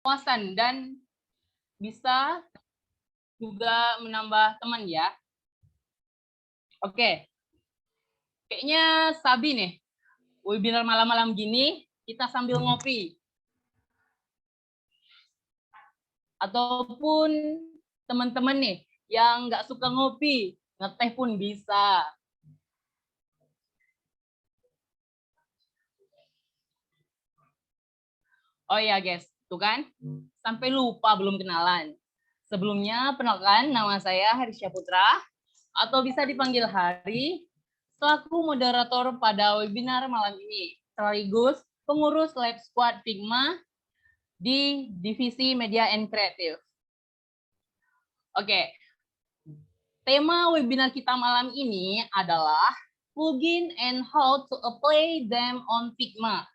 wawasan dan bisa juga menambah teman ya. Oke, kayaknya Sabi nih, webinar malam-malam gini kita sambil ngopi. Ataupun teman-teman nih yang nggak suka ngopi, ngeteh pun bisa. Oh ya guys, tuh kan, sampai lupa belum kenalan. Sebelumnya, perkenalkan nama saya Harisya Putra, atau bisa dipanggil Hari, selaku moderator pada webinar malam ini, sekaligus pengurus Lab Squad Figma di Divisi Media and Creative. Oke, tema webinar kita malam ini adalah plugin and how to apply them on Figma.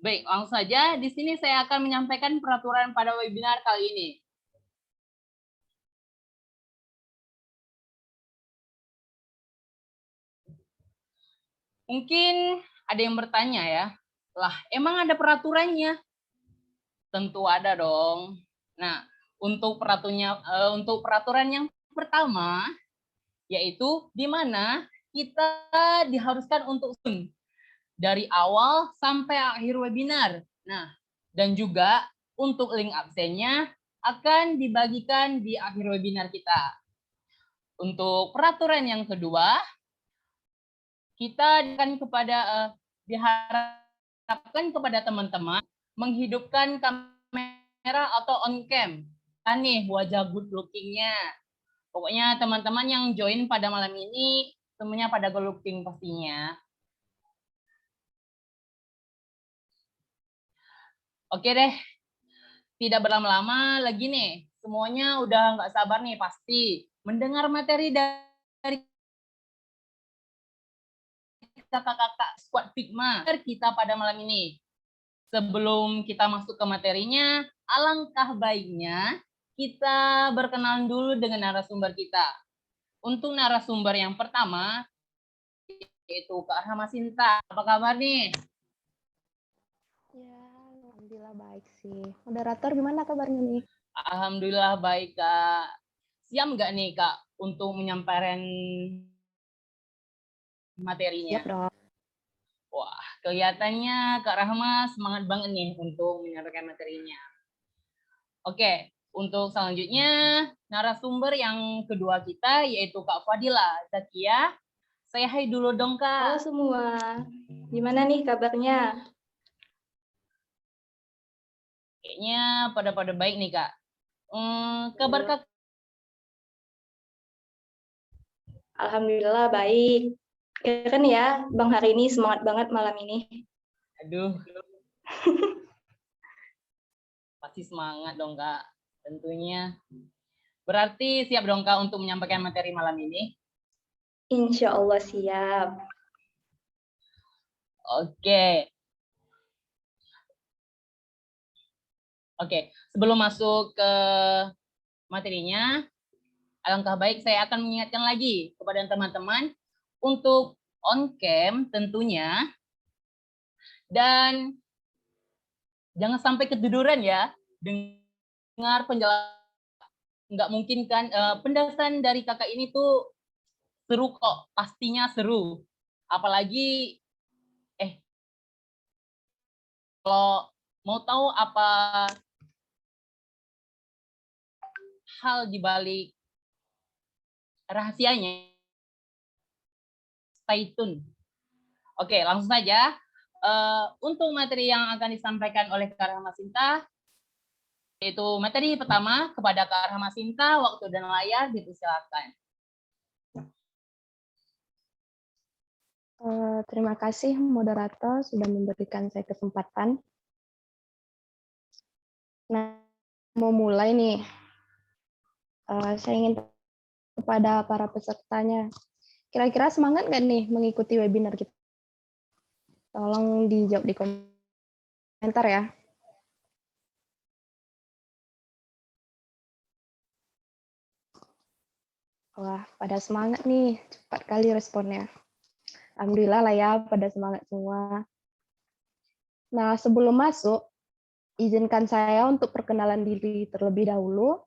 Baik, langsung saja. Di sini saya akan menyampaikan peraturan pada webinar kali ini. Mungkin ada yang bertanya ya, lah emang ada peraturannya? Tentu ada dong. Nah, untuk peraturan yang pertama, yaitu di mana kita diharuskan untuk Zoom dari awal sampai akhir webinar. Nah, dan juga untuk link absennya akan dibagikan di akhir webinar kita. Untuk peraturan yang kedua, kita diharapkan kepada teman-teman menghidupkan kamera atau on cam. Kan nih wajah good looking-nya. Pokoknya teman-teman yang join pada malam ini semuanya pada good looking pastinya. Oke deh, tidak berlama-lama lagi nih. Semuanya udah nggak sabar nih pasti mendengar materi dari kakak-kakak Squad Figma kita pada malam ini. Sebelum kita masuk ke materinya, alangkah baiknya kita berkenalan dulu dengan narasumber kita. Untuk narasumber yang pertama, yaitu Kak Rahma Sinta. Apa kabar nih? Ya, alhamdulillah baik sih. Moderator gimana kabarnya nih? Alhamdulillah baik, Kak. Siap nggak nih, Kak, untuk menyampaikan materinya? Siap dong. Wah, kelihatannya Kak Rahma semangat banget nih untuk menyampaikan materinya. Oke, untuk selanjutnya narasumber yang kedua kita yaitu Kak Fadila Zakia. Saya hai dulu dong, Kak. Halo semua, gimana nih kabarnya? Kayaknya pada baik nih, Kak. Kabar Kak? Alhamdulillah baik. Ya kan ya, Bang hari ini semangat banget malam ini. Aduh. Pasti semangat dong, Kak. Tentunya. Berarti siap dong, Kak, untuk menyampaikan materi malam ini? Insya Allah siap. Oke. Oke, sebelum masuk ke materinya, alangkah baik saya akan mengingatkan lagi kepada teman-teman untuk on cam tentunya, dan jangan sampai ketiduran ya dengar penjelasan. Nggak mungkin kan, penjelasan dari kakak ini tuh seru kok, pastinya seru. Apalagi kalau mau tahu apa hal di balik rahasianya, stay tune. Oke, langsung saja. Untuk materi yang akan disampaikan oleh Kak Rahma Sinta, yaitu materi pertama kepada Kak Rahma Sinta, waktu dan layar dipersilakan. Terima kasih moderator sudah memberikan saya kesempatan. Nah, mau mulai nih. Saya ingin kepada para pesertanya. Kira-kira semangat nggak nih mengikuti webinar kita? Tolong dijawab di komentar ya. Wah, pada semangat nih. Cepat kali responnya. Alhamdulillah lah ya, pada semangat semua. Nah, sebelum masuk, izinkan saya untuk perkenalan diri terlebih dahulu.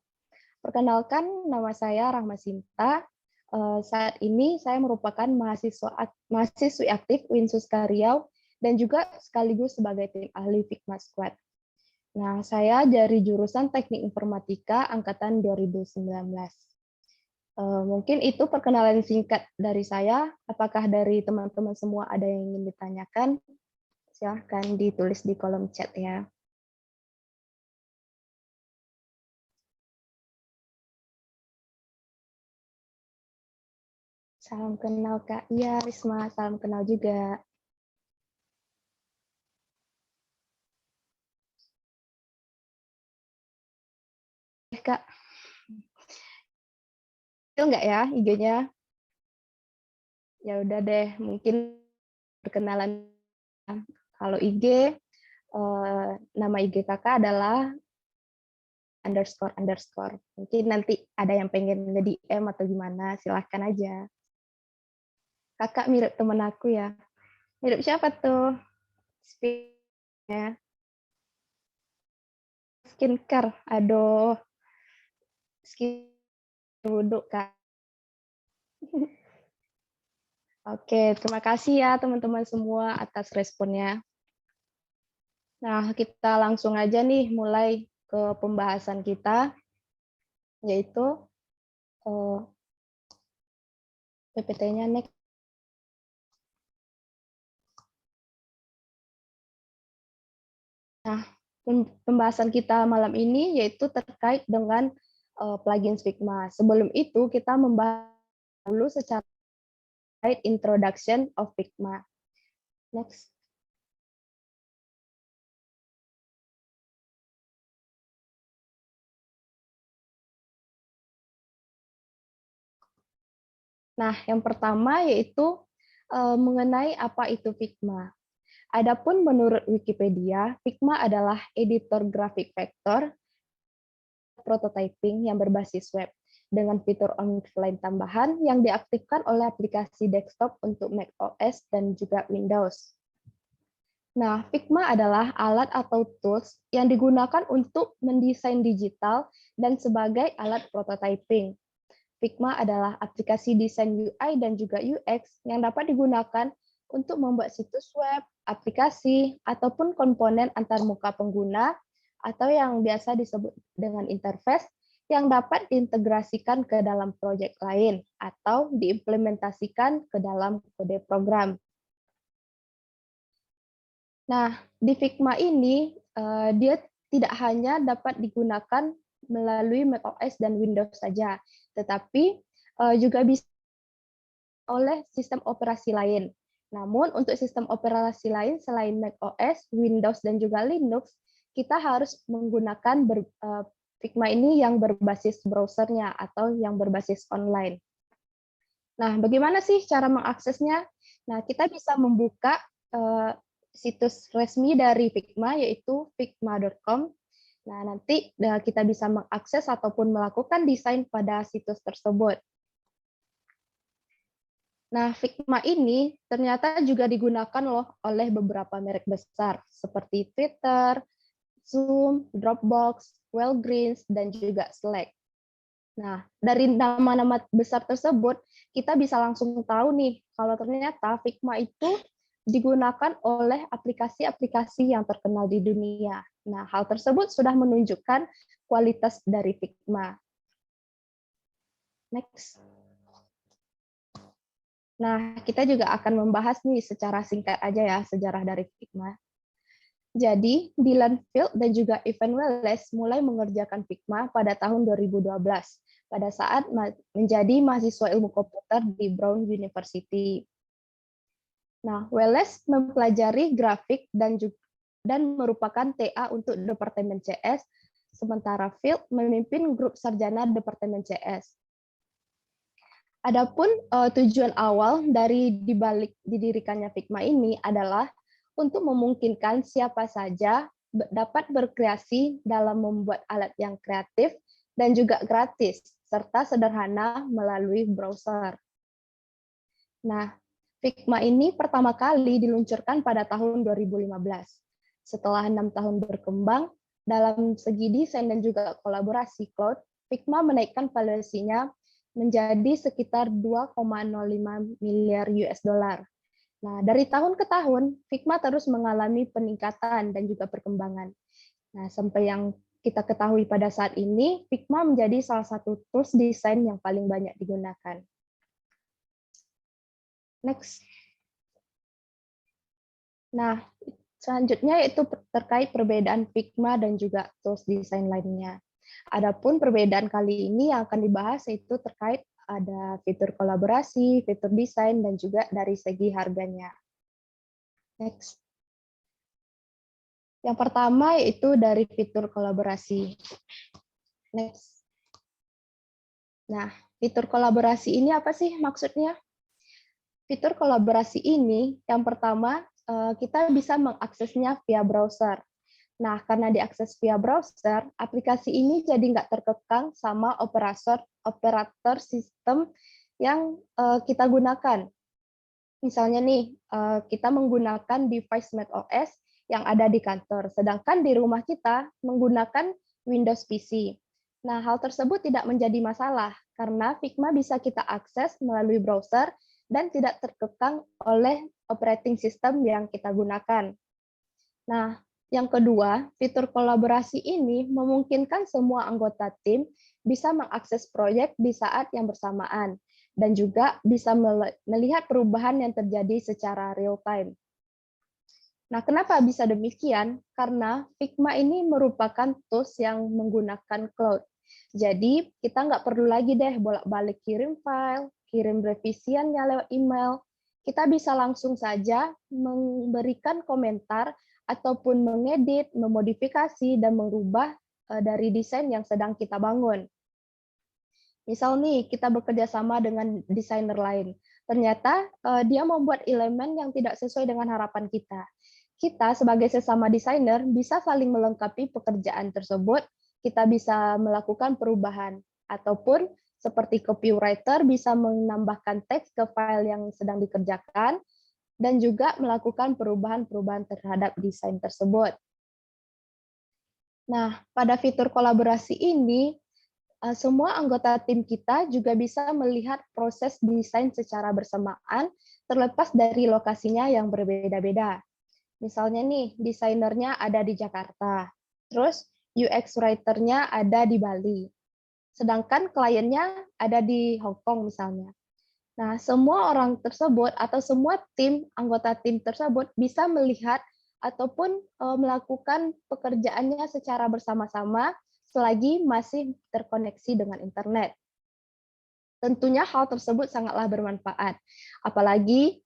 Perkenalkan, nama saya Rahma Sinta. Saat ini saya merupakan mahasiswi aktif Winsuska Riau dan juga sekaligus sebagai tim ahli Figma Squad. Nah, saya dari jurusan Teknik Informatika angkatan 2019. Mungkin itu perkenalan singkat dari saya. Apakah dari teman-teman semua ada yang ingin ditanyakan? Silahkan ditulis di kolom chat ya. Salam kenal Kak. Iya, Risma, salam kenal juga. Kak, itu enggak ya IG-nya? Ya udah deh, mungkin perkenalan. Kalau IG, nama IG kakak adalah __. Mungkin nanti ada yang pengen nge-DM atau gimana, silahkan aja. Kakak mirip temen aku ya. Mirip siapa tuh? Ya. Skincare. Aduh, skin wudhu, Kak. Oke, terima kasih ya teman-teman semua atas responnya. Nah, kita langsung aja nih mulai ke pembahasan kita, yaitu PPT-nya next. Nah, pembahasan kita malam ini yaitu terkait dengan plugin Figma. Sebelum itu, kita membahas dulu secara introduction of Figma. Next. Nah, yang pertama yaitu mengenai apa itu Figma. Adapun menurut Wikipedia, Figma adalah editor grafik vektor prototyping yang berbasis web dengan fitur offline tambahan yang diaktifkan oleh aplikasi desktop untuk Mac OS dan juga Windows. Nah, Figma adalah alat atau tools yang digunakan untuk mendesain digital dan sebagai alat prototyping. Figma adalah aplikasi desain UI dan juga UX yang dapat digunakan untuk membuat situs web, aplikasi, ataupun komponen antarmuka pengguna, atau yang biasa disebut dengan interface, yang dapat diintegrasikan ke dalam proyek lain atau diimplementasikan ke dalam kode program. Nah, di Figma ini, dia tidak hanya dapat digunakan melalui macOS dan Windows saja, tetapi juga bisa oleh sistem operasi lain. Namun, untuk sistem operasi lain selain macOS, Windows, dan juga Linux, kita harus menggunakan Figma ini yang berbasis browsernya atau yang berbasis online. Nah, bagaimana sih cara mengaksesnya? Nah, kita bisa membuka situs resmi dari Figma, yaitu figma.com. Nah, nanti kita bisa mengakses ataupun melakukan desain pada situs tersebut. Nah, Figma ini ternyata juga digunakan loh oleh beberapa merek besar, seperti Twitter, Zoom, Dropbox, Walgreens, dan juga Slack. Nah, dari nama-nama besar tersebut, kita bisa langsung tahu nih, kalau ternyata Figma itu digunakan oleh aplikasi-aplikasi yang terkenal di dunia. Nah, hal tersebut sudah menunjukkan kualitas dari Figma. Next. Nah, kita juga akan membahas nih secara singkat aja ya sejarah dari Figma. Jadi, Dylan Field dan juga Ivan Wallace mulai mengerjakan Figma pada tahun 2012 pada saat menjadi mahasiswa ilmu komputer di Brown University. Nah, Wallace mempelajari grafik dan merupakan TA untuk Departemen CS, sementara Field memimpin grup sarjana Departemen CS. Adapun tujuan awal dari dibalik didirikannya Figma ini adalah untuk memungkinkan siapa saja dapat berkreasi dalam membuat alat yang kreatif dan juga gratis, serta sederhana melalui browser. Nah, Figma ini pertama kali diluncurkan pada tahun 2015. Setelah 6 tahun berkembang, dalam segi desain dan juga kolaborasi cloud, Figma menaikkan valuasinya menjadi sekitar 2,05 miliar US dollar. Nah, dari tahun ke tahun, Figma terus mengalami peningkatan dan juga perkembangan. Nah, sampai yang kita ketahui pada saat ini, Figma menjadi salah satu tools desain yang paling banyak digunakan. Next. Nah, selanjutnya yaitu terkait perbedaan Figma dan juga tools desain lainnya. Adapun perbedaan kali ini yang akan dibahas yaitu terkait ada fitur kolaborasi, fitur desain, dan juga dari segi harganya. Next. Yang pertama yaitu dari fitur kolaborasi. Next. Nah, fitur kolaborasi ini apa sih maksudnya? Fitur kolaborasi ini yang pertama kita bisa mengaksesnya via browser. Nah, karena diakses via browser, aplikasi ini jadi nggak terkekang sama operator sistem yang kita gunakan. Misalnya nih, kita menggunakan device macOS yang ada di kantor, sedangkan di rumah kita menggunakan Windows PC. Nah, hal tersebut tidak menjadi masalah, karena Figma bisa kita akses melalui browser dan tidak terkekang oleh operating system yang kita gunakan. Nah, yang kedua, fitur kolaborasi ini memungkinkan semua anggota tim bisa mengakses proyek di saat yang bersamaan dan juga bisa melihat perubahan yang terjadi secara real time. Nah, kenapa bisa demikian? Karena Figma ini merupakan tools yang menggunakan cloud. Jadi, kita nggak perlu lagi deh bolak-balik kirim file, kirim revisiannya lewat email. Kita bisa langsung saja memberikan komentar ataupun mengedit, memodifikasi, dan merubah dari desain yang sedang kita bangun. Misal nih, kita bekerja sama dengan desainer lain. Ternyata dia membuat elemen yang tidak sesuai dengan harapan kita. Kita sebagai sesama desainer bisa saling melengkapi pekerjaan tersebut, kita bisa melakukan perubahan. Ataupun seperti copywriter bisa menambahkan teks ke file yang sedang dikerjakan, dan juga melakukan perubahan-perubahan terhadap desain tersebut. Nah, pada fitur kolaborasi ini, semua anggota tim kita juga bisa melihat proses desain secara bersamaan, terlepas dari lokasinya yang berbeda-beda. Misalnya nih, desainernya ada di Jakarta, terus UX writer-nya ada di Bali, sedangkan kliennya ada di Hong Kong misalnya. Nah, semua orang tersebut atau semua anggota tim tersebut bisa melihat ataupun melakukan pekerjaannya secara bersama-sama selagi masih terkoneksi dengan internet. Tentunya hal tersebut sangatlah bermanfaat. Apalagi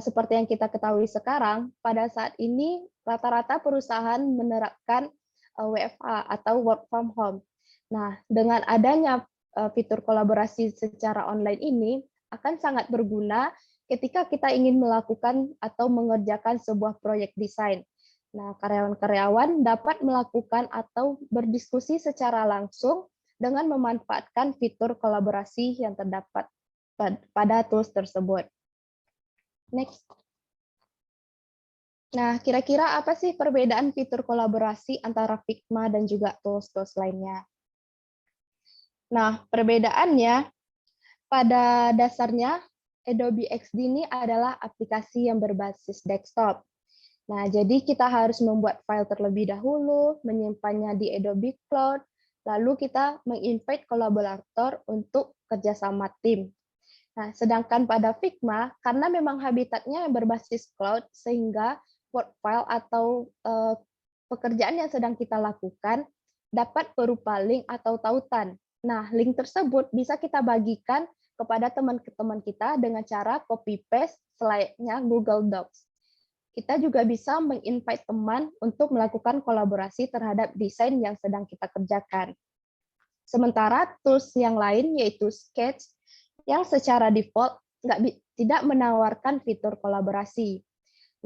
seperti yang kita ketahui sekarang, pada saat ini rata-rata perusahaan menerapkan WFH atau work from home. Nah, dengan adanya fitur kolaborasi secara online ini, akan sangat berguna ketika kita ingin melakukan atau mengerjakan sebuah proyek desain. Nah, karyawan-karyawan dapat melakukan atau berdiskusi secara langsung dengan memanfaatkan fitur kolaborasi yang terdapat pada tools tersebut. Next. Nah, kira-kira apa sih perbedaan fitur kolaborasi antara Figma dan juga tools-tools lainnya? Nah, perbedaannya pada dasarnya, Adobe XD ini adalah aplikasi yang berbasis desktop. Nah, jadi kita harus membuat file terlebih dahulu, menyimpannya di Adobe Cloud, lalu kita menginvite kolaborator untuk kerjasama tim. Nah, sedangkan pada Figma, karena memang habitatnya yang berbasis cloud, sehingga Word file atau pekerjaan yang sedang kita lakukan dapat berupa link atau tautan. Nah, link tersebut bisa kita bagikan kepada teman-teman kita dengan cara copy-paste selayaknya Google Docs. Kita juga bisa menginvite teman untuk melakukan kolaborasi terhadap desain yang sedang kita kerjakan. Sementara tools yang lain yaitu Sketch, yang secara default tidak menawarkan fitur kolaborasi.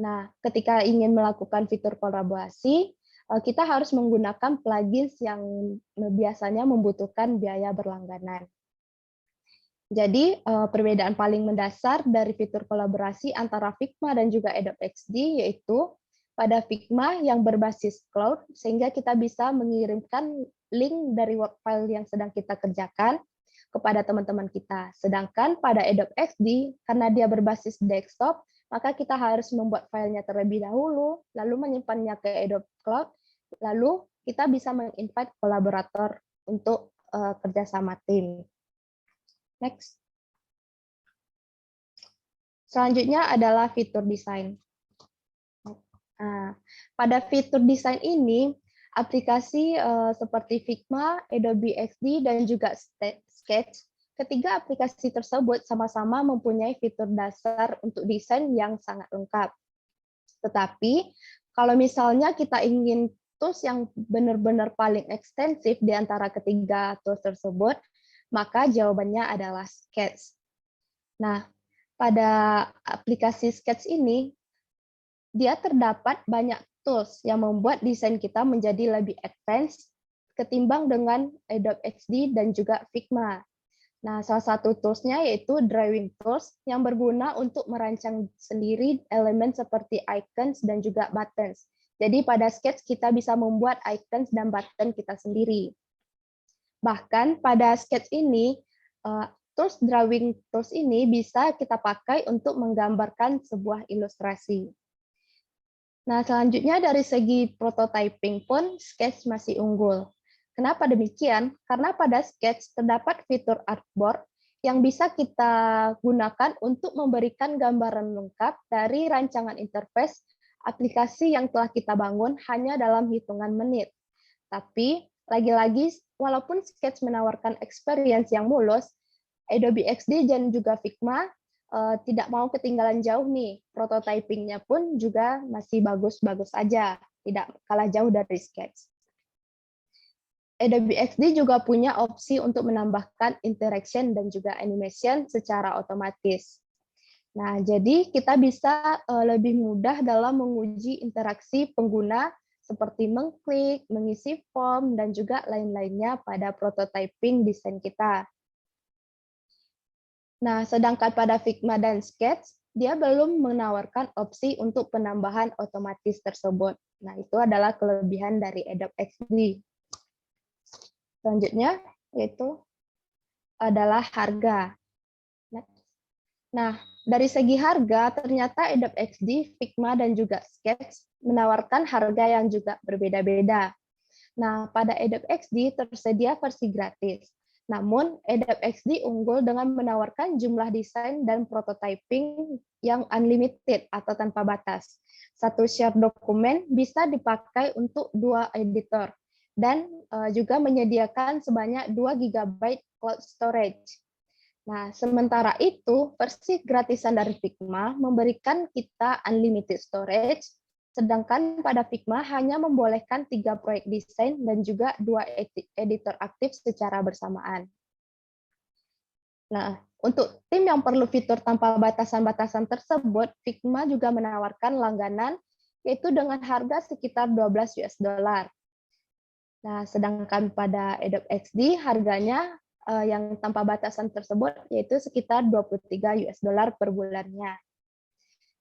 Nah, ketika ingin melakukan fitur kolaborasi, kita harus menggunakan plugins yang biasanya membutuhkan biaya berlangganan. Jadi, perbedaan paling mendasar dari fitur kolaborasi antara Figma dan juga Adobe XD yaitu pada Figma yang berbasis cloud, sehingga kita bisa mengirimkan link dari work file yang sedang kita kerjakan kepada teman-teman kita. Sedangkan pada Adobe XD, karena dia berbasis desktop, maka kita harus membuat filenya terlebih dahulu, lalu menyimpannya ke Adobe Cloud, lalu kita bisa menginvite kolaborator untuk kerjasama tim. Next. Selanjutnya adalah fitur desain. Nah, pada fitur desain ini, aplikasi seperti Figma, Adobe XD, dan juga Sketch, ketiga aplikasi tersebut sama-sama mempunyai fitur dasar untuk desain yang sangat lengkap. Tetapi, kalau misalnya kita ingin tools yang benar-benar paling ekstensif di antara ketiga tools tersebut, maka jawabannya adalah Sketch. Nah, pada aplikasi Sketch ini, dia terdapat banyak tools yang membuat desain kita menjadi lebih advance ketimbang dengan Adobe XD dan juga Figma. Nah, salah satu tools-nya yaitu Drawing Tools yang berguna untuk merancang sendiri elemen seperti icons dan juga buttons. Jadi pada Sketch kita bisa membuat icons dan button kita sendiri. Bahkan pada Sketch ini, tools Drawing Tools ini bisa kita pakai untuk menggambarkan sebuah ilustrasi. Nah, selanjutnya dari segi prototyping pun Sketch masih unggul. Kenapa demikian? Karena pada Sketch terdapat fitur artboard yang bisa kita gunakan untuk memberikan gambaran lengkap dari rancangan interface aplikasi yang telah kita bangun hanya dalam hitungan menit. Tapi, lagi-lagi, walaupun Sketch menawarkan experience yang mulus, Adobe XD dan juga Figma tidak mau ketinggalan jauh nih. Prototyping-nya pun juga masih bagus-bagus aja, tidak kalah jauh dari Sketch. Adobe XD juga punya opsi untuk menambahkan interaction dan juga animation secara otomatis. Nah, jadi kita bisa lebih mudah dalam menguji interaksi pengguna seperti mengklik, mengisi form, dan juga lain-lainnya pada prototyping desain kita. Nah, sedangkan pada Figma dan Sketch, dia belum menawarkan opsi untuk penambahan otomatis tersebut. Nah, itu adalah kelebihan dari Adobe XD. Selanjutnya, yaitu adalah harga. Nah, dari segi harga, ternyata Adobe XD, Figma, dan juga Sketch menawarkan harga yang juga berbeda-beda. Nah, pada Adobe XD tersedia versi gratis. Namun, Adobe XD unggul dengan menawarkan jumlah desain dan prototyping yang unlimited atau tanpa batas. Satu share dokumen bisa dipakai untuk 2 editor, dan juga menyediakan sebanyak 2 GB cloud storage. Nah, sementara itu, versi gratisan dari Figma memberikan kita unlimited storage, sedangkan pada Figma hanya membolehkan 3 proyek desain dan juga 2 editor aktif secara bersamaan. Nah, untuk tim yang perlu fitur tanpa batasan-batasan tersebut, Figma juga menawarkan langganan, yaitu dengan harga sekitar $12. Nah, sedangkan pada Adobe XD harganya yang tanpa batasan tersebut yaitu sekitar $23 per bulannya.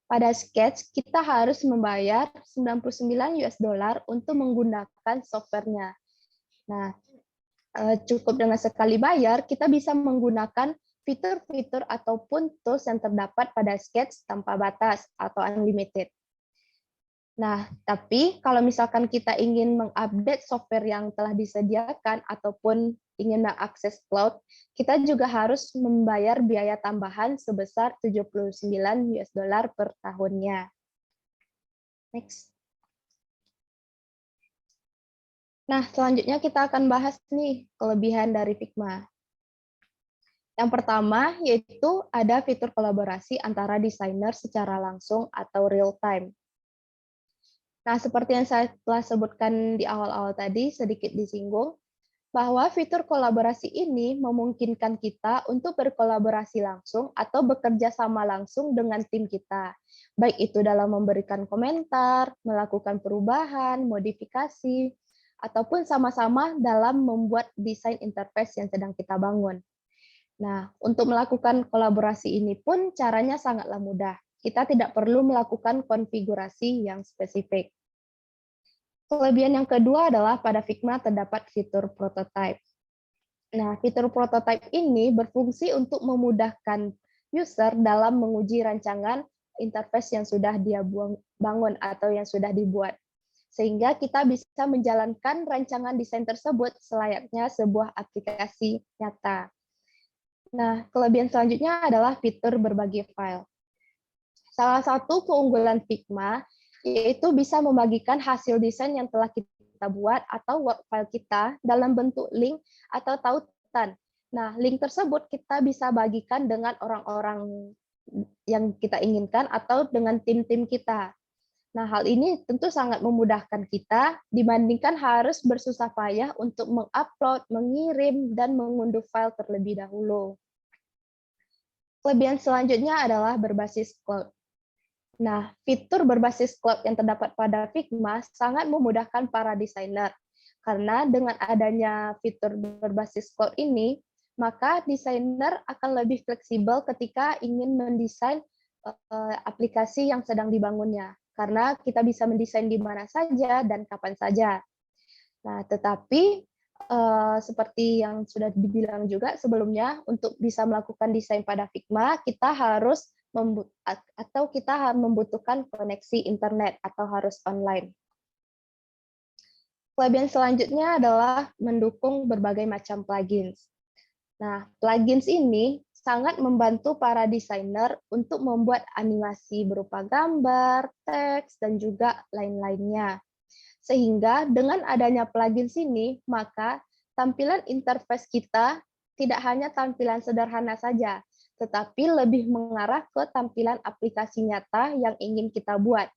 Pada Sketch, kita harus membayar $99 untuk menggunakan softwarenya. Nah, cukup dengan sekali bayar, kita bisa menggunakan fitur-fitur ataupun tools yang terdapat pada Sketch tanpa batas atau unlimited. Nah, tapi kalau misalkan kita ingin mengupdate software yang telah disediakan ataupun ingin mengakses cloud, kita juga harus membayar biaya tambahan sebesar $79 per tahunnya. Next. Nah, selanjutnya kita akan bahas nih kelebihan dari Figma. Yang pertama yaitu ada fitur kolaborasi antara desainer secara langsung atau real time. Nah, seperti yang saya telah sebutkan di awal-awal tadi, sedikit disinggung, bahwa fitur kolaborasi ini memungkinkan kita untuk berkolaborasi langsung atau bekerja sama langsung dengan tim kita. Baik itu dalam memberikan komentar, melakukan perubahan, modifikasi, ataupun sama-sama dalam membuat desain interface yang sedang kita bangun. Nah, untuk melakukan kolaborasi ini pun caranya sangatlah mudah. kita tidak perlu melakukan konfigurasi yang spesifik. Kelebihan yang kedua adalah pada Figma terdapat fitur prototype. Nah, fitur prototype ini berfungsi untuk memudahkan user dalam menguji rancangan interface yang sudah dia bangun atau yang sudah dibuat. Sehingga kita bisa menjalankan rancangan desain tersebut selayaknya sebuah aplikasi nyata. Nah, kelebihan selanjutnya adalah fitur berbagi file. Salah satu keunggulan Figma yaitu bisa membagikan hasil desain yang telah kita buat atau work file kita dalam bentuk link atau tautan. Nah, link tersebut kita bisa bagikan dengan orang-orang yang kita inginkan atau dengan tim-tim kita. Nah, hal ini tentu sangat memudahkan kita dibandingkan harus bersusah payah untuk mengupload, mengirim, dan mengunduh file terlebih dahulu. Kelebihan selanjutnya adalah berbasis cloud. Nah, fitur berbasis cloud yang terdapat pada Figma sangat memudahkan para desainer. Karena dengan adanya fitur berbasis cloud ini, maka desainer akan lebih fleksibel ketika ingin mendesain aplikasi yang sedang dibangunnya. Karena kita bisa mendesain di mana saja dan kapan saja. Nah, tetapi seperti yang sudah dibilang juga sebelumnya, untuk bisa melakukan desain pada Figma, kita harus membutuhkan koneksi internet atau harus online. Kelebihan selanjutnya adalah mendukung berbagai macam plugins. Nah, plugins ini sangat membantu para desainer untuk membuat animasi berupa gambar, teks, dan juga lain-lainnya. Sehingga dengan adanya plugins ini, maka tampilan interface kita tidak hanya tampilan sederhana saja, tetapi lebih mengarah ke tampilan aplikasi nyata yang ingin kita buat.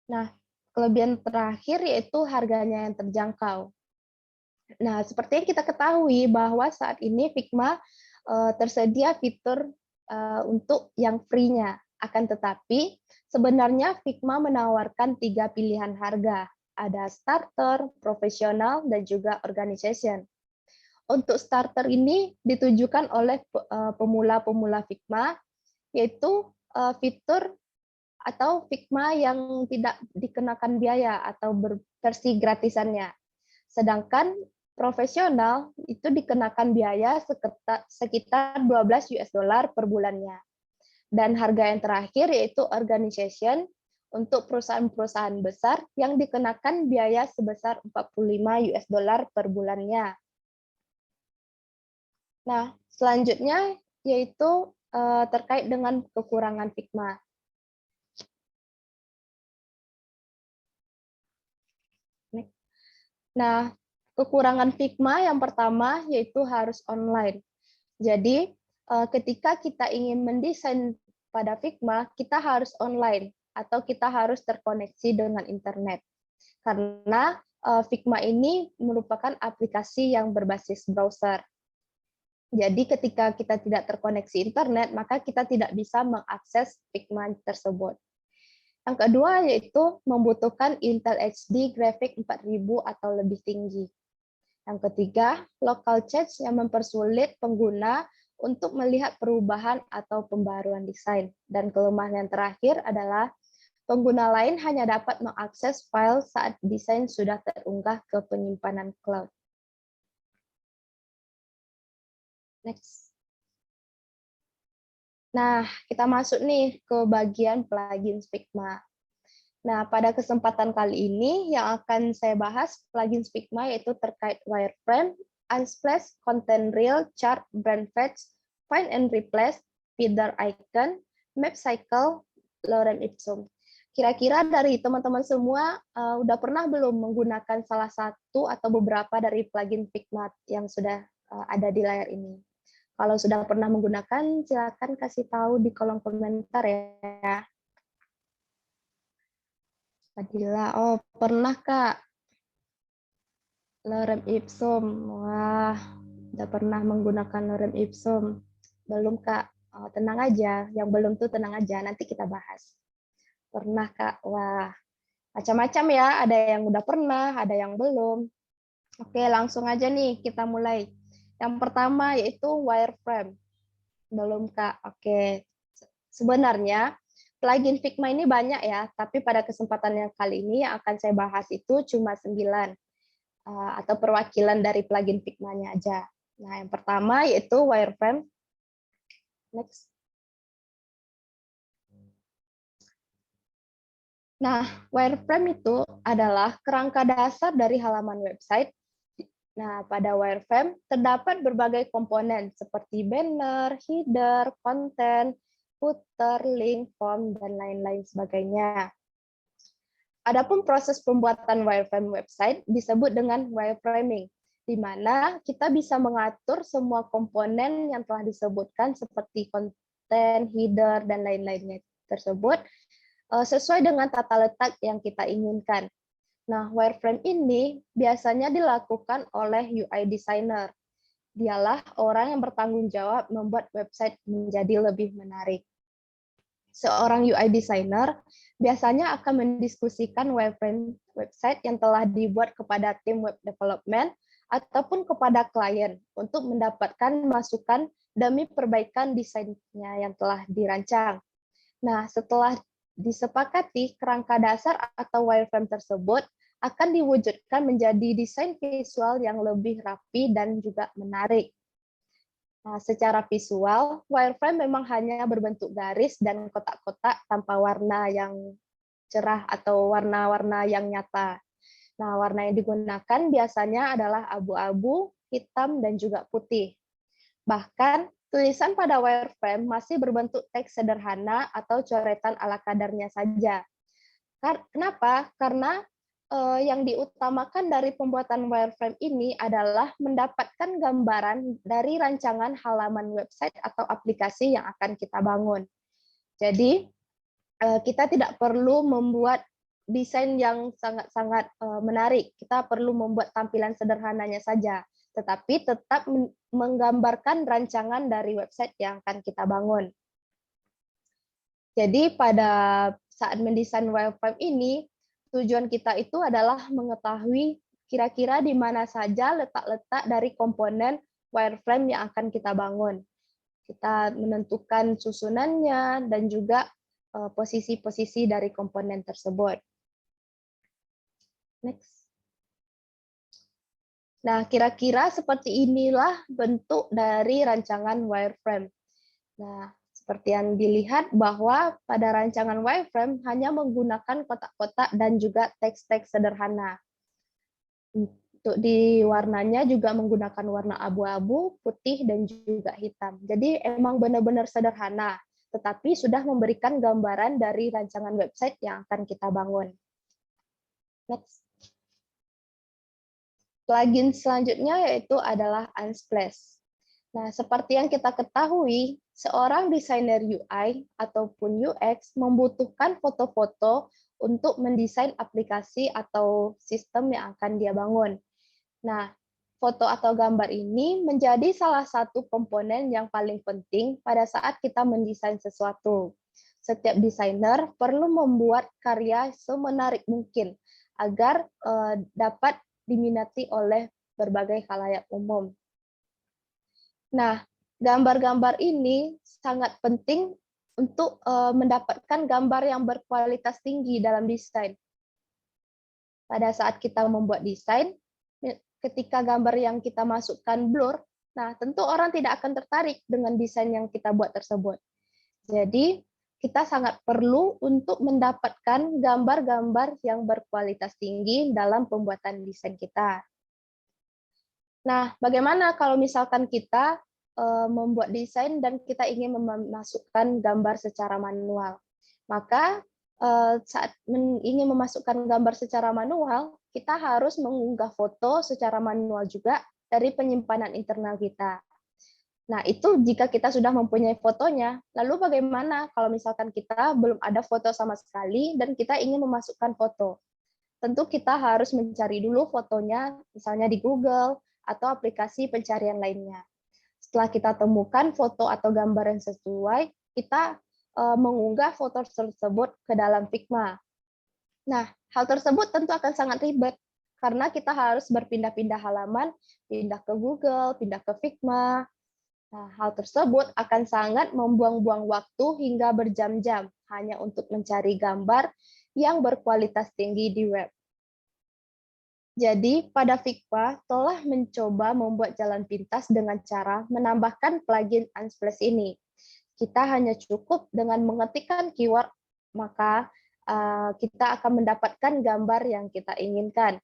Nah, kelebihan terakhir yaitu harganya yang terjangkau. Nah, seperti yang kita ketahui bahwa saat ini Figma tersedia fitur untuk yang free-nya. Akan tetapi, sebenarnya Figma menawarkan 3 pilihan harga. Ada starter, profesional, dan juga organization. Untuk starter ini ditujukan oleh pemula-pemula Figma, yaitu fitur atau Figma yang tidak dikenakan biaya atau versi gratisannya. Sedangkan profesional itu dikenakan biaya sekitar 12 US dollar per bulannya. Dan harga yang terakhir yaitu organization untuk perusahaan-perusahaan besar yang dikenakan biaya sebesar 45 US dollar per bulannya. Nah, selanjutnya yaitu terkait dengan kekurangan Figma. Nah, kekurangan Figma yang pertama yaitu harus online. Jadi, ketika kita ingin mendesain pada Figma, kita harus online atau kita harus terkoneksi dengan internet. Karena Figma ini merupakan aplikasi yang berbasis browser. Jadi ketika kita tidak terkoneksi internet, maka kita tidak bisa mengakses Figma tersebut. Yang kedua yaitu membutuhkan Intel HD grafik 4000 atau lebih tinggi. Yang ketiga, local change yang mempersulit pengguna untuk melihat perubahan atau pembaruan desain. Dan kelemahan yang terakhir adalah pengguna lain hanya dapat mengakses file saat desain sudah terunggah ke penyimpanan cloud. Next. Nah, kita masuk nih ke bagian plugin Figma. Nah, pada kesempatan kali ini yang akan saya bahas plugin Figma yaitu terkait wireframe, unsplash, content reel, chart, brand patch, find and replace, feeder icon, map cycle, lorem ipsum. Kira-kira dari teman-teman semua udah pernah belum menggunakan salah satu atau beberapa dari plugin Figma yang sudah ada di layar ini? Kalau sudah pernah menggunakan, silakan kasih tahu di kolom komentar ya. Fadila, oh pernah Kak. Lorem ipsum, wah udah pernah menggunakan lorem ipsum. Belum Kak, oh, tenang aja. Yang belum tuh tenang aja, nanti kita bahas. Pernah Kak, wah macam-macam ya. Ada yang udah pernah, ada yang belum. Oke, langsung aja nih kita mulai. Yang pertama yaitu wireframe. Belum Kak, oke. Sebenarnya plugin Figma ini banyak ya, tapi pada kesempatan yang kali ini yang akan saya bahas itu cuma 9 atau perwakilan dari plugin Figma-nya aja. Nah, yang pertama yaitu wireframe. Next. Nah, wireframe itu adalah kerangka dasar dari halaman website. Nah, pada wireframe terdapat berbagai komponen seperti banner, header, konten, footer, link, form, dan lain-lain sebagainya. Adapun proses pembuatan wireframe website disebut dengan wireframing, di mana kita bisa mengatur semua komponen yang telah disebutkan seperti konten, header, dan lain-lainnya tersebut sesuai dengan tata letak yang kita inginkan. Nah, wireframe ini biasanya dilakukan oleh UI designer. Dialah orang yang bertanggung jawab membuat website menjadi lebih menarik. Seorang UI designer biasanya akan mendiskusikan wireframe website yang telah dibuat kepada tim web development ataupun kepada klien untuk mendapatkan masukan demi perbaikan desainnya yang telah dirancang. Nah, setelah disepakati, kerangka dasar atau wireframe tersebut akan diwujudkan menjadi desain visual yang lebih rapi dan juga menarik. Nah, secara visual, wireframe memang hanya berbentuk garis dan kotak-kotak tanpa warna yang cerah atau warna-warna yang nyata. Nah, warna yang digunakan biasanya adalah abu-abu, hitam, dan juga putih. Bahkan, tulisan pada wireframe masih berbentuk teks sederhana atau coretan ala kadarnya saja. Kenapa? Karena yang diutamakan dari pembuatan wireframe ini adalah mendapatkan gambaran dari rancangan halaman website atau aplikasi yang akan kita bangun. Jadi, kita tidak perlu membuat desain yang sangat-sangat menarik. Kita perlu membuat tampilan sederhananya saja, tetapi tetap menggambarkan rancangan dari website yang akan kita bangun. Jadi pada saat mendesain wireframe ini, tujuan kita itu adalah mengetahui kira-kira di mana saja letak-letak dari komponen wireframe yang akan kita bangun. Kita menentukan susunannya dan juga posisi-posisi dari komponen tersebut. Next. Nah, kira-kira seperti inilah bentuk dari rancangan wireframe. Nah, seperti yang dilihat bahwa pada rancangan wireframe hanya menggunakan kotak-kotak dan juga teks-teks sederhana. Untuk di warnanya juga menggunakan warna abu-abu, putih, dan juga hitam. Jadi emang benar-benar sederhana, tetapi sudah memberikan gambaran dari rancangan website yang akan kita bangun. Next. Plugin selanjutnya yaitu adalah Unsplash. Nah, seperti yang kita ketahui, seorang desainer UI ataupun UX membutuhkan foto-foto untuk mendesain aplikasi atau sistem yang akan dia bangun. Nah, foto atau gambar ini menjadi salah satu komponen yang paling penting pada saat kita mendesain sesuatu. Setiap desainer perlu membuat karya semenarik mungkin agar dapat diminati oleh berbagai khalayak umum. Nah, gambar-gambar ini sangat penting untuk mendapatkan gambar yang berkualitas tinggi dalam desain. Pada saat kita membuat desain, ketika gambar yang kita masukkan blur, nah tentu orang tidak akan tertarik dengan desain yang kita buat tersebut. Jadi, kita sangat perlu untuk mendapatkan gambar-gambar yang berkualitas tinggi dalam pembuatan desain kita. Nah, bagaimana kalau misalkan kita membuat desain dan kita ingin memasukkan gambar secara manual? Maka saat ingin memasukkan gambar secara manual, kita harus mengunggah foto secara manual juga dari penyimpanan internal kita. Nah, itu jika kita sudah mempunyai fotonya. Lalu bagaimana kalau misalkan kita belum ada foto sama sekali dan kita ingin memasukkan foto? Tentu kita harus mencari dulu fotonya, misalnya di Google atau aplikasi pencarian lainnya. Setelah kita temukan foto atau gambar yang sesuai, kita mengunggah foto tersebut ke dalam Figma. Nah, hal tersebut tentu akan sangat ribet, karena kita harus berpindah-pindah halaman, pindah ke Google, pindah ke Figma. Nah, hal tersebut akan sangat membuang-buang waktu hingga berjam-jam hanya untuk mencari gambar yang berkualitas tinggi di web. Jadi, pada Figma telah mencoba membuat jalan pintas dengan cara menambahkan plugin Unsplash ini. Kita hanya cukup dengan mengetikkan keyword, maka kita akan mendapatkan gambar yang kita inginkan.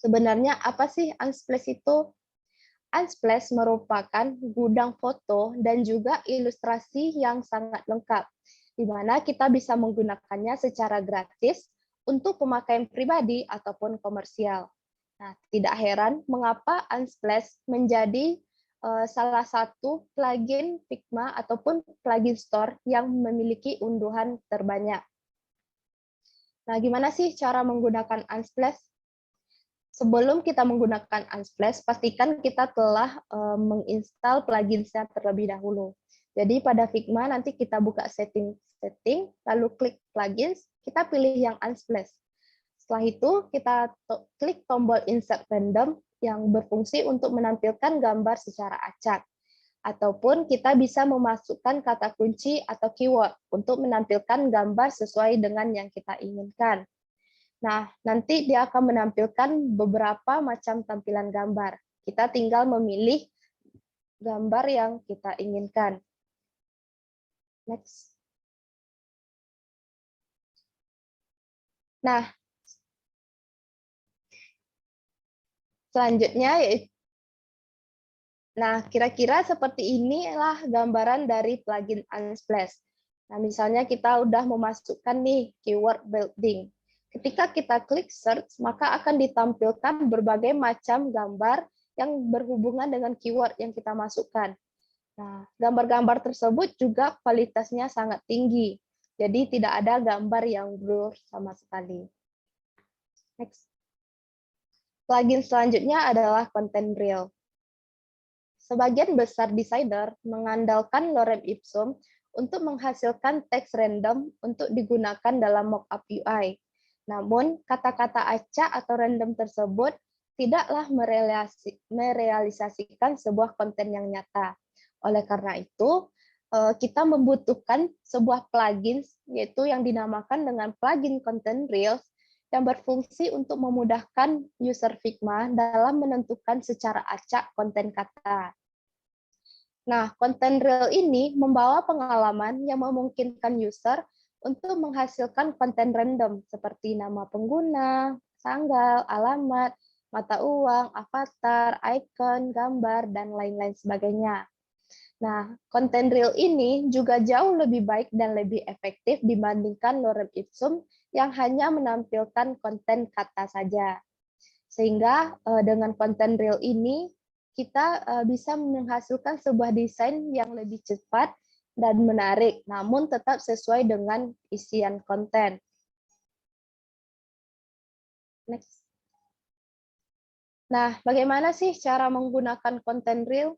Sebenarnya apa sih Unsplash itu? Unsplash merupakan gudang foto dan juga ilustrasi yang sangat lengkap, di mana kita bisa menggunakannya secara gratis untuk pemakaian pribadi ataupun komersial. Nah, tidak heran mengapa Unsplash menjadi salah satu plugin Figma ataupun plugin store yang memiliki unduhan terbanyak. Nah, gimana sih cara menggunakan Unsplash? Sebelum kita menggunakan Unsplash, pastikan kita telah menginstal plugin-nya terlebih dahulu. Jadi pada Figma nanti kita buka setting, lalu klik plugins, kita pilih yang Unsplash. Setelah itu kita klik tombol Insert Random yang berfungsi untuk menampilkan gambar secara acak. Ataupun kita bisa memasukkan kata kunci atau keyword untuk menampilkan gambar sesuai dengan yang kita inginkan. Nah, nanti dia akan menampilkan beberapa macam tampilan gambar. Kita tinggal memilih gambar yang kita inginkan. Next. Nah, selanjutnya yaitu kira-kira seperti inilah gambaran dari plugin Unsplash. Nah, misalnya kita udah memasukkan nih keyword building. Ketika kita klik search, maka akan ditampilkan berbagai macam gambar yang berhubungan dengan keyword yang kita masukkan. Nah, gambar-gambar tersebut juga kualitasnya sangat tinggi. Jadi tidak ada gambar yang blur sama sekali. Next. Plugin selanjutnya adalah Content Reel. Sebagian besar desainer mengandalkan lorem ipsum untuk menghasilkan teks random untuk digunakan dalam mockup UI. Namun, kata-kata acak atau random tersebut tidaklah merealisasikan sebuah konten yang nyata. Oleh karena itu, kita membutuhkan sebuah plugin, yaitu yang dinamakan dengan plugin Content Reels, yang berfungsi untuk memudahkan user Figma dalam menentukan secara acak konten kata. Nah, Content Reel ini membawa pengalaman yang memungkinkan user untuk menghasilkan konten random seperti nama pengguna, tanggal, alamat, mata uang, avatar, icon, gambar, dan lain-lain sebagainya. Nah, Content Reel ini juga jauh lebih baik dan lebih efektif dibandingkan lorem ipsum yang hanya menampilkan konten kata saja. Sehingga dengan Content Reel ini, kita bisa menghasilkan sebuah desain yang lebih cepat dan menarik, namun tetap sesuai dengan isian konten. Next. Nah, bagaimana sih cara menggunakan Content Reel?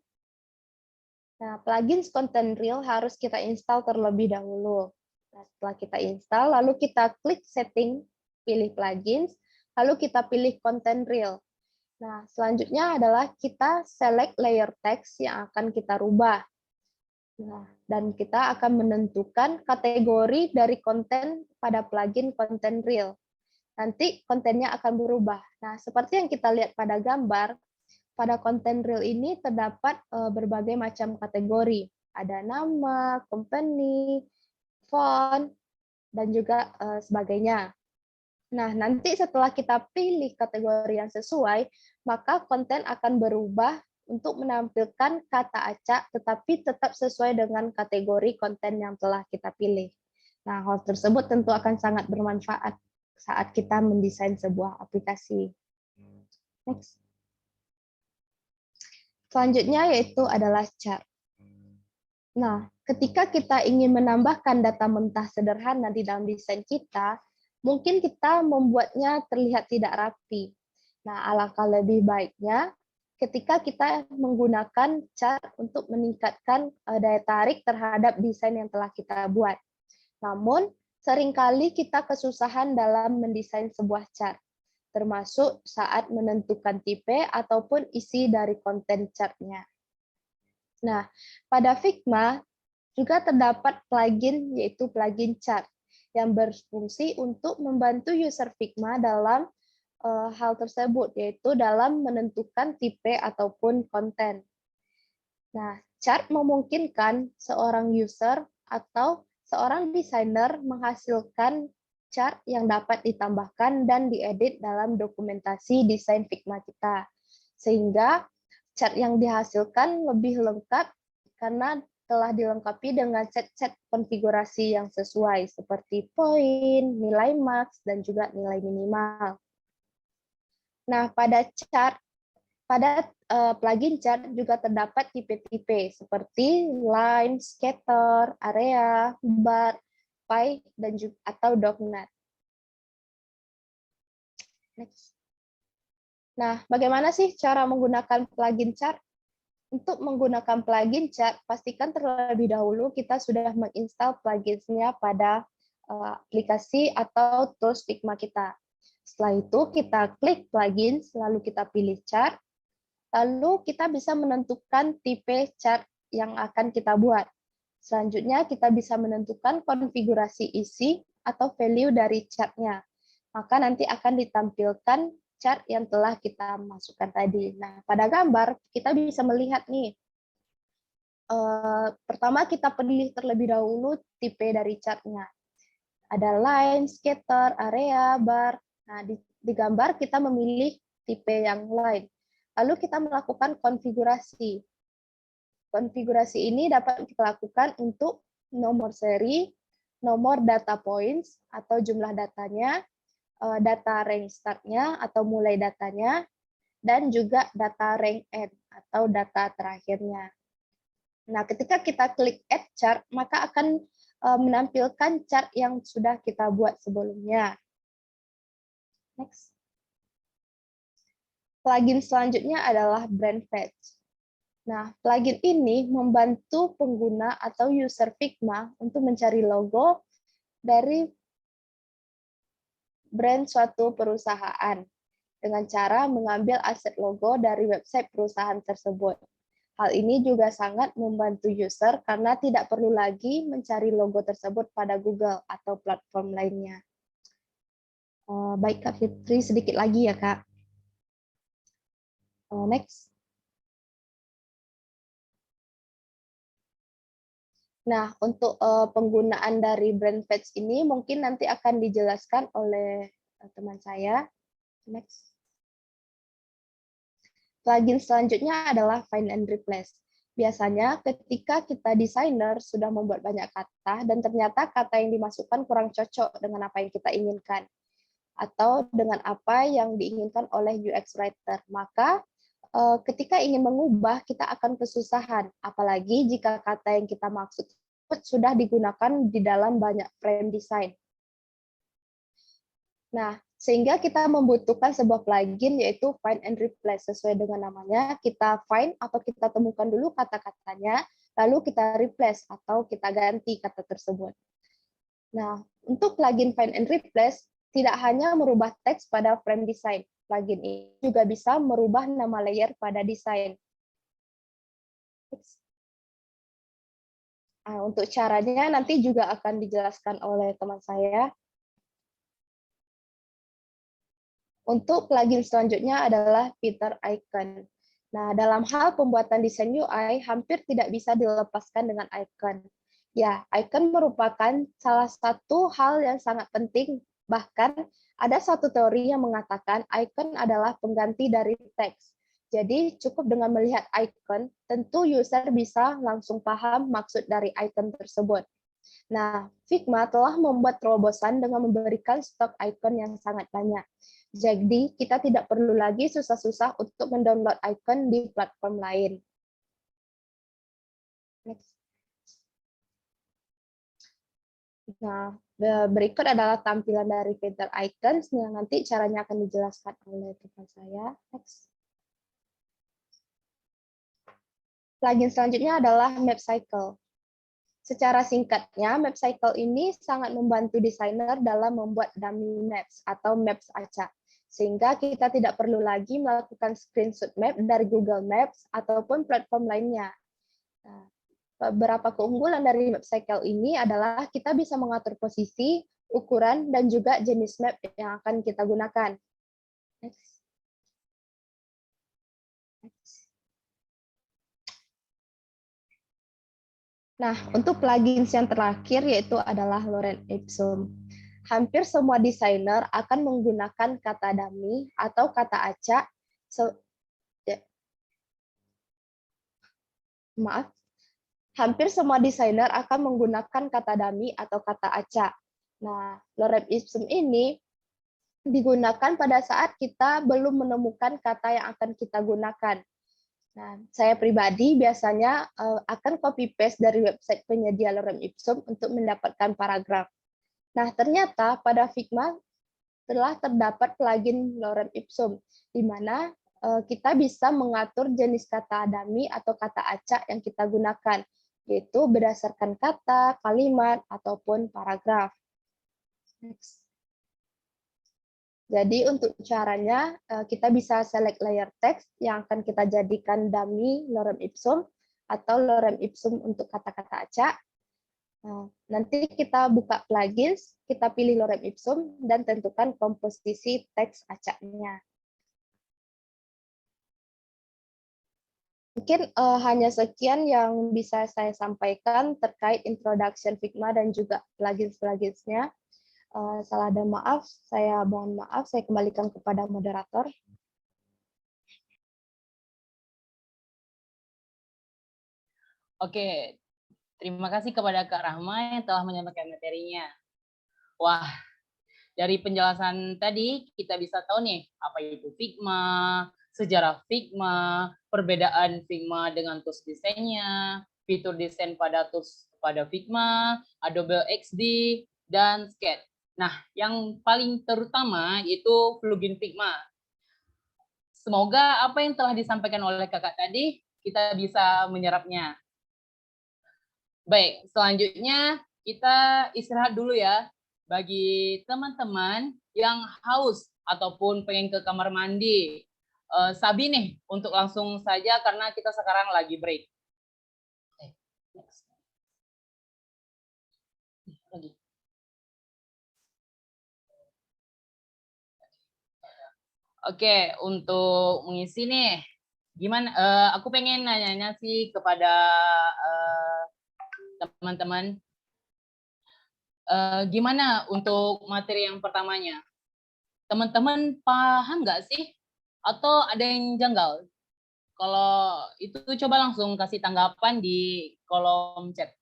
Nah, plugin Content Reel harus kita install terlebih dahulu. Nah, setelah kita install, lalu kita klik setting, pilih plugins, lalu kita pilih Content Reel. Nah, selanjutnya adalah kita select layer text yang akan kita rubah. Nah, dan kita akan menentukan kategori dari konten pada plugin Content Reel. Nanti kontennya akan berubah. Nah, seperti yang kita lihat pada gambar, pada Content Reel ini terdapat berbagai macam kategori. Ada nama, company, font, dan juga sebagainya. Nah, nanti setelah kita pilih kategori yang sesuai, maka konten akan berubah untuk menampilkan kata acak, tetapi tetap sesuai dengan kategori konten yang telah kita pilih. Nah, hal tersebut tentu akan sangat bermanfaat saat kita mendesain sebuah aplikasi. Next. Selanjutnya yaitu adalah chart. Nah, ketika kita ingin menambahkan data mentah sederhana di dalam desain kita, mungkin kita membuatnya terlihat tidak rapi. Nah, alangkah lebih baiknya ketika kita menggunakan chart untuk meningkatkan daya tarik terhadap desain yang telah kita buat. Namun, seringkali kita kesusahan dalam mendesain sebuah chart, termasuk saat menentukan tipe ataupun isi dari konten chartnya. Nah, pada Figma juga terdapat plugin yaitu plugin chart yang berfungsi untuk membantu user Figma dalam hal tersebut, yaitu dalam menentukan tipe ataupun konten. Nah, chart memungkinkan seorang user atau seorang desainer menghasilkan chart yang dapat ditambahkan dan diedit dalam dokumentasi desain Figma kita. Sehingga chart yang dihasilkan lebih lengkap karena telah dilengkapi dengan set-set konfigurasi yang sesuai seperti poin, nilai max, dan juga nilai minimal. Nah, pada plugin chart juga terdapat tipe-tipe seperti line, scatter, area, bar, pie, dan juga atau donut. Next. Nah, bagaimana sih cara menggunakan plugin chart? Untuk menggunakan plugin chart, pastikan terlebih dahulu kita sudah menginstal plugins-nya pada aplikasi atau tools Figma kita. Setelah itu kita klik plugins, lalu kita pilih chart, lalu kita bisa menentukan tipe chart yang akan kita buat. Selanjutnya kita bisa menentukan konfigurasi isi atau value dari chart-nya. Maka nanti akan ditampilkan chart yang telah kita masukkan tadi. Nah, pada gambar kita bisa melihat nih. Pertama kita pilih terlebih dahulu tipe dari chart-nya. Ada line, scatter, area, bar. Nah, di gambar kita memilih tipe yang lain. Lalu kita melakukan konfigurasi. Konfigurasi ini dapat kita lakukan untuk nomor seri, nomor data points atau jumlah datanya, data range start-nya atau mulai datanya, dan juga data range end atau data terakhirnya. Nah, ketika kita klik Add Chart, maka akan menampilkan chart yang sudah kita buat sebelumnya. Next. Plugin selanjutnya adalah Brand Patch. Nah, plugin ini membantu pengguna atau user Figma untuk mencari logo dari brand suatu perusahaan dengan cara mengambil aset logo dari website perusahaan tersebut. Hal ini juga sangat membantu user karena tidak perlu lagi mencari logo tersebut pada Google atau platform lainnya. Baik Kak Fitri, sedikit lagi ya Kak. Next. Nah, untuk penggunaan dari brand patch ini mungkin nanti akan dijelaskan oleh teman saya. Next. Plugin selanjutnya adalah Find and Replace. Biasanya ketika kita desainer sudah membuat banyak kata dan ternyata kata yang dimasukkan kurang cocok dengan apa yang kita inginkan atau dengan apa yang diinginkan oleh UX writer, maka ketika ingin mengubah kita akan kesusahan, apalagi jika kata yang kita maksud sudah digunakan di dalam banyak frame design. Nah, sehingga kita membutuhkan sebuah plugin yaitu Find and Replace. Sesuai dengan namanya, kita find atau kita temukan dulu kata-katanya, lalu kita replace atau kita ganti kata tersebut. Nah, untuk plugin Find and Replace, tidak hanya merubah teks pada frame design, plugin ini juga bisa merubah nama layer pada desain. Nah, untuk caranya nanti juga akan dijelaskan oleh teman saya. Untuk plugin selanjutnya adalah Filter Icon. Nah, dalam hal pembuatan desain UI, hampir tidak bisa dilepaskan dengan icon. Ya, icon merupakan salah satu hal yang sangat penting. Bahkan, ada satu teori yang mengatakan icon adalah pengganti dari teks. Jadi, cukup dengan melihat icon, tentu user bisa langsung paham maksud dari icon tersebut. Nah, Figma telah membuat terobosan dengan memberikan stok icon yang sangat banyak. Jadi, kita tidak perlu lagi susah-susah untuk mendownload icon di platform lain. Next. Nah, berikut adalah tampilan dari filter icons yang nanti caranya akan dijelaskan oleh teman saya. Next. Plugin selanjutnya adalah Map Cycle. Secara singkatnya, Map Cycle ini sangat membantu desainer dalam membuat dummy maps atau maps acak, sehingga kita tidak perlu lagi melakukan screenshot map dari Google Maps ataupun platform lainnya. Nah, beberapa keunggulan dari map cycle ini adalah kita bisa mengatur posisi, ukuran, dan juga jenis map yang akan kita gunakan. Next. Nah, untuk plugins yang terakhir yaitu adalah Lorem Ipsum. Hampir semua desainer akan menggunakan kata dummy atau kata acak. Hampir semua desainer akan menggunakan kata dummy atau kata acak. Nah, Lorem Ipsum ini digunakan pada saat kita belum menemukan kata yang akan kita gunakan. Nah, saya pribadi biasanya akan copy paste dari website penyedia Lorem Ipsum untuk mendapatkan paragraf. Nah, ternyata pada Figma telah terdapat plugin Lorem Ipsum, di mana kita bisa mengatur jenis kata dummy atau kata acak yang kita gunakan, yaitu berdasarkan kata, kalimat, ataupun paragraf. Next. Jadi untuk caranya, kita bisa select layer text yang akan kita jadikan dummy Lorem Ipsum atau Lorem Ipsum untuk kata-kata acak. Nanti kita buka plugins, kita pilih Lorem Ipsum, dan tentukan komposisi teks acaknya. Mungkin hanya sekian yang bisa saya sampaikan terkait introduction Figma dan juga plugins-pluginsnya. Salah dan maaf, saya mohon maaf, saya kembalikan kepada moderator. Oke, terima kasih kepada Kak Rahma yang telah menyampaikan materinya. Wah, dari penjelasan tadi kita bisa tahu nih apa itu Figma, sejarah Figma, perbedaan Figma dengan tools desainnya, fitur desain pada tools pada Figma, Adobe XD, dan Sketch. Nah, yang paling terutama itu plugin Figma. Semoga apa yang telah disampaikan oleh kakak tadi kita bisa menyerapnya. Baik, selanjutnya kita istirahat dulu ya. Bagi teman-teman yang haus ataupun pengen ke kamar mandi, Sabi nih untuk langsung saja karena kita sekarang lagi break. Lagi. Oke, untuk mengisi nih, gimana? Aku pengen nanya-nanya sih kepada teman-teman. Gimana untuk materi yang pertamanya? Teman-teman paham nggak sih? Atau ada yang janggal? Kalau itu coba langsung kasih tanggapan di kolom chat.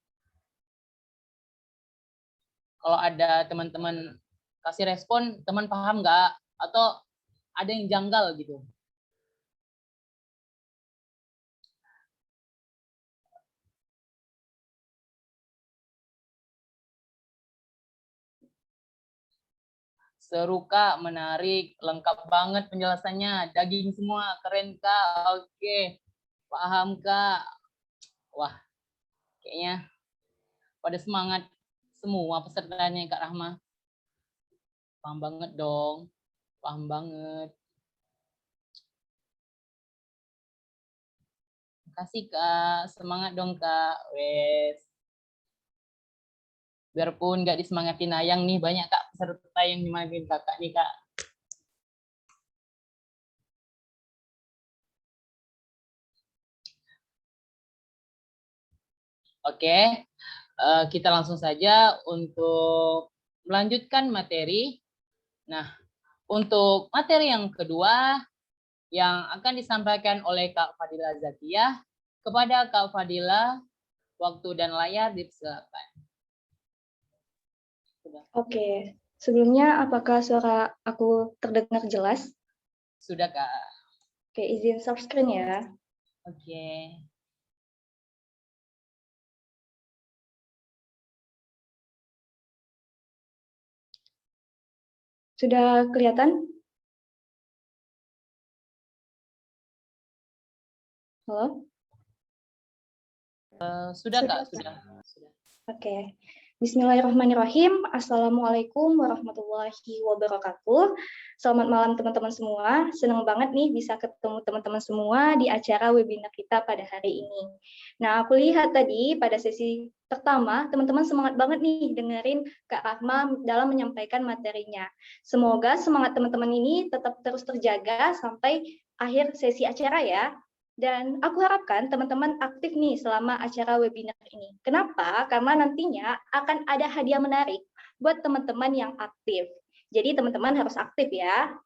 Kalau ada teman-teman kasih respon, teman paham nggak? Atau ada yang janggal gitu? Seru Kak, menarik, lengkap banget penjelasannya, daging semua, keren Kak, oke, paham Kak. Wah, kayaknya pada semangat semua pesertanya Kak Rahma. Paham banget dong, paham banget. Makasih Kak, semangat dong Kak, wes. Biarpun nggak disemangatin Ayang nih, banyak Kak peserta yang nyemangatin Kakak nih Kak. Oke, kita langsung saja untuk melanjutkan materi. Nah, untuk materi yang kedua yang akan disampaikan oleh Kak Fadila Zakiyah, kepada Kak Fadila, waktu dan layar dipersilakan. Oke, sebelumnya apakah suara aku terdengar jelas? Sudah Kak. Oke, izin share screen ya. Oke. Sudah kelihatan? Halo? Sudah Kak, sudah. Oke, Bismillahirrahmanirrahim. Assalamualaikum warahmatullahi wabarakatuh. Selamat malam teman-teman semua. Senang banget nih bisa ketemu teman-teman semua di acara webinar kita pada hari ini. Nah, aku lihat tadi pada sesi pertama, teman-teman semangat banget nih dengerin Kak Rahma dalam menyampaikan materinya. Semoga semangat teman-teman ini tetap terus terjaga sampai akhir sesi acara ya. Dan aku harapkan teman-teman aktif nih selama acara webinar ini. Kenapa? Karena nantinya akan ada hadiah menarik buat teman-teman yang aktif. Jadi teman-teman harus aktif ya.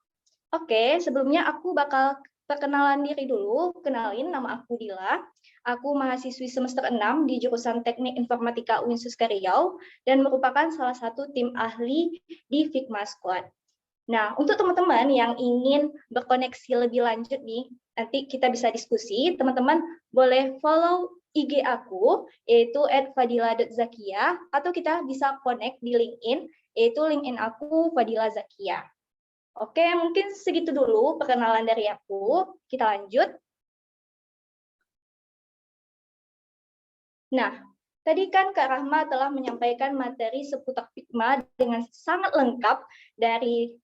Oke, sebelumnya aku bakal perkenalan diri dulu. Kenalin, nama aku Dila. Aku mahasiswi semester 6 di jurusan Teknik Informatika UIN Suska Riau dan merupakan salah satu tim ahli di Figma Squad. Nah, untuk teman-teman yang ingin berkoneksi lebih lanjut nih, nanti kita bisa diskusi, teman-teman boleh follow IG aku, yaitu @fadila.zakia, atau kita bisa connect di LinkedIn, yaitu LinkedIn aku, Fadila Zakia. Oke, mungkin segitu dulu perkenalan dari aku. Kita lanjut. Nah, tadi kan Kak Rahma telah menyampaikan materi seputar Figma dengan sangat lengkap dari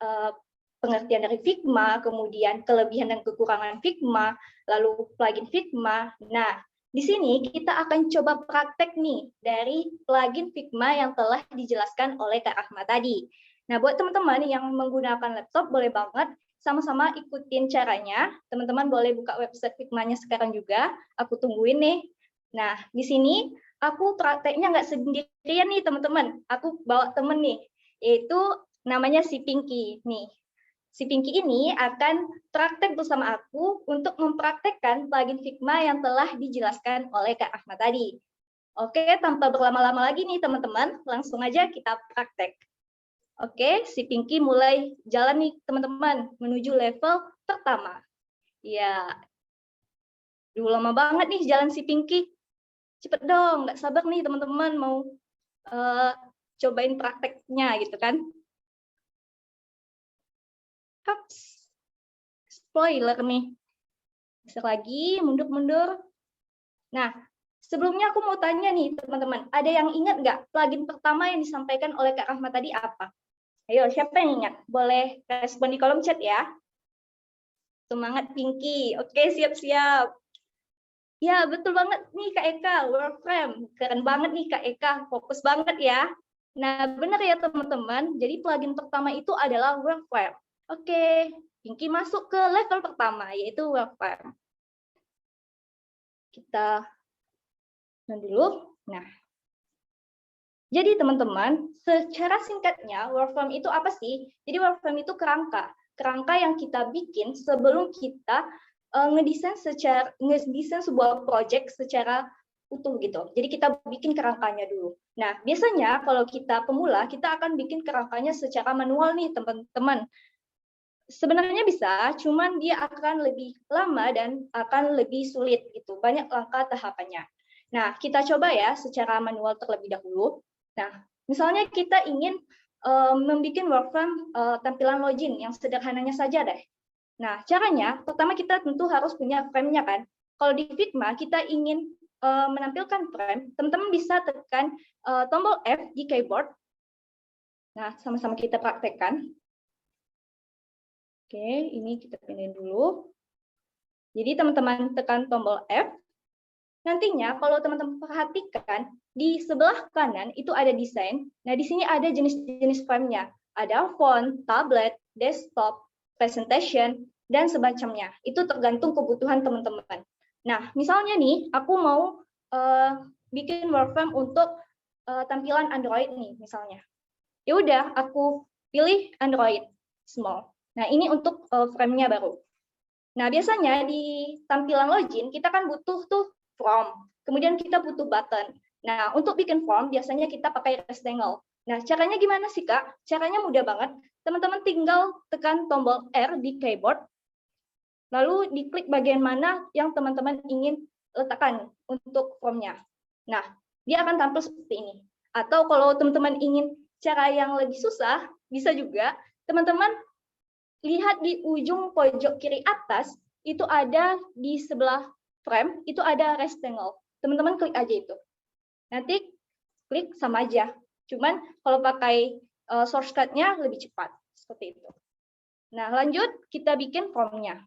pengertian dari Figma, kemudian kelebihan dan kekurangan Figma, lalu plugin Figma. Nah, di sini kita akan coba praktek nih dari plugin Figma yang telah dijelaskan oleh Kak Rahma tadi. Nah, buat teman-teman yang menggunakan laptop, boleh banget sama-sama ikutin caranya. Teman-teman boleh buka website Figma-nya sekarang juga. Aku tungguin nih. Nah, di sini aku prakteknya nggak sendirian nih teman-teman. Aku bawa temen nih, yaitu namanya si Pinky nih. Si Pinky ini akan praktek bersama aku untuk mempraktekkan plugin Figma yang telah dijelaskan oleh Kak Ahmad tadi. Oke, tanpa berlama-lama lagi nih teman-teman, langsung aja kita praktek. Oke, si Pinky mulai jalan nih teman-teman menuju level pertama. Ya, lama banget nih jalan si Pinky. Cepet dong, nggak sabar nih teman-teman mau cobain prakteknya gitu kan. Ups, spoiler nih. Bisa lagi, mundur-mundur. Nah, sebelumnya aku mau tanya nih teman-teman, ada yang ingat nggak plugin pertama yang disampaikan oleh Kak Rahma tadi apa? Ayo, siapa yang ingat? Boleh respon di kolom chat ya. Semangat Pinky. Oke, siap-siap. Ya, betul banget nih Kak Eka, Workframe. Keren banget nih Kak Eka, fokus banget ya. Nah, benar ya teman-teman, jadi plugin pertama itu adalah Workframe. Oke, Pinky masuk ke level pertama, yaitu Workframe. Kita dulu. Nah, jadi teman-teman, secara singkatnya, Workframe itu apa sih? Jadi Workframe itu kerangka yang kita bikin sebelum kita ngedesain sebuah project secara utuh gitu. Jadi kita bikin kerangkanya dulu. Nah, biasanya kalau kita pemula, kita akan bikin kerangkanya secara manual nih, teman-teman. Sebenarnya bisa, cuman dia akan lebih lama dan akan lebih sulit gitu. Banyak langkah tahapannya. Nah, kita coba ya secara manual terlebih dahulu. Nah, misalnya kita ingin membuat workframe tampilan login yang sederhananya saja deh. Nah, caranya pertama kita tentu harus punya frame-nya kan. Kalau di Figma kita ingin menampilkan frame, teman-teman bisa tekan tombol F di keyboard. Nah, sama-sama kita praktekkan. Oke, ini kita pindahin dulu. Jadi teman-teman tekan tombol F. Nantinya kalau teman-teman perhatikan di sebelah kanan itu ada desain. Nah, di sini ada jenis-jenis frame-nya. Ada font, tablet, desktop, presentation, dan semacamnya. Itu tergantung kebutuhan teman-teman. Nah, misalnya nih, aku mau bikin workframe untuk tampilan Android nih, misalnya. Ya udah, aku pilih Android small. Nah, ini untuk frame-nya baru. Nah, biasanya di tampilan login, kita kan butuh tuh form. Kemudian kita butuh button. Nah, untuk bikin form, biasanya kita pakai rectangle. Nah, caranya gimana sih, Kak? Caranya mudah banget. Teman-teman tinggal tekan tombol R di keyboard, lalu diklik bagian mana yang teman-teman ingin letakkan untuk formnya. Nah, dia akan tampil seperti ini. Atau kalau teman-teman ingin cara yang lebih susah, bisa juga teman-teman lihat di ujung pojok kiri atas, itu ada di sebelah frame, itu ada rectangle. Teman-teman klik aja itu. Nanti klik sama aja. Cuman kalau pakai shortcut-nya lebih cepat, seperti itu. Nah, lanjut kita bikin formnya.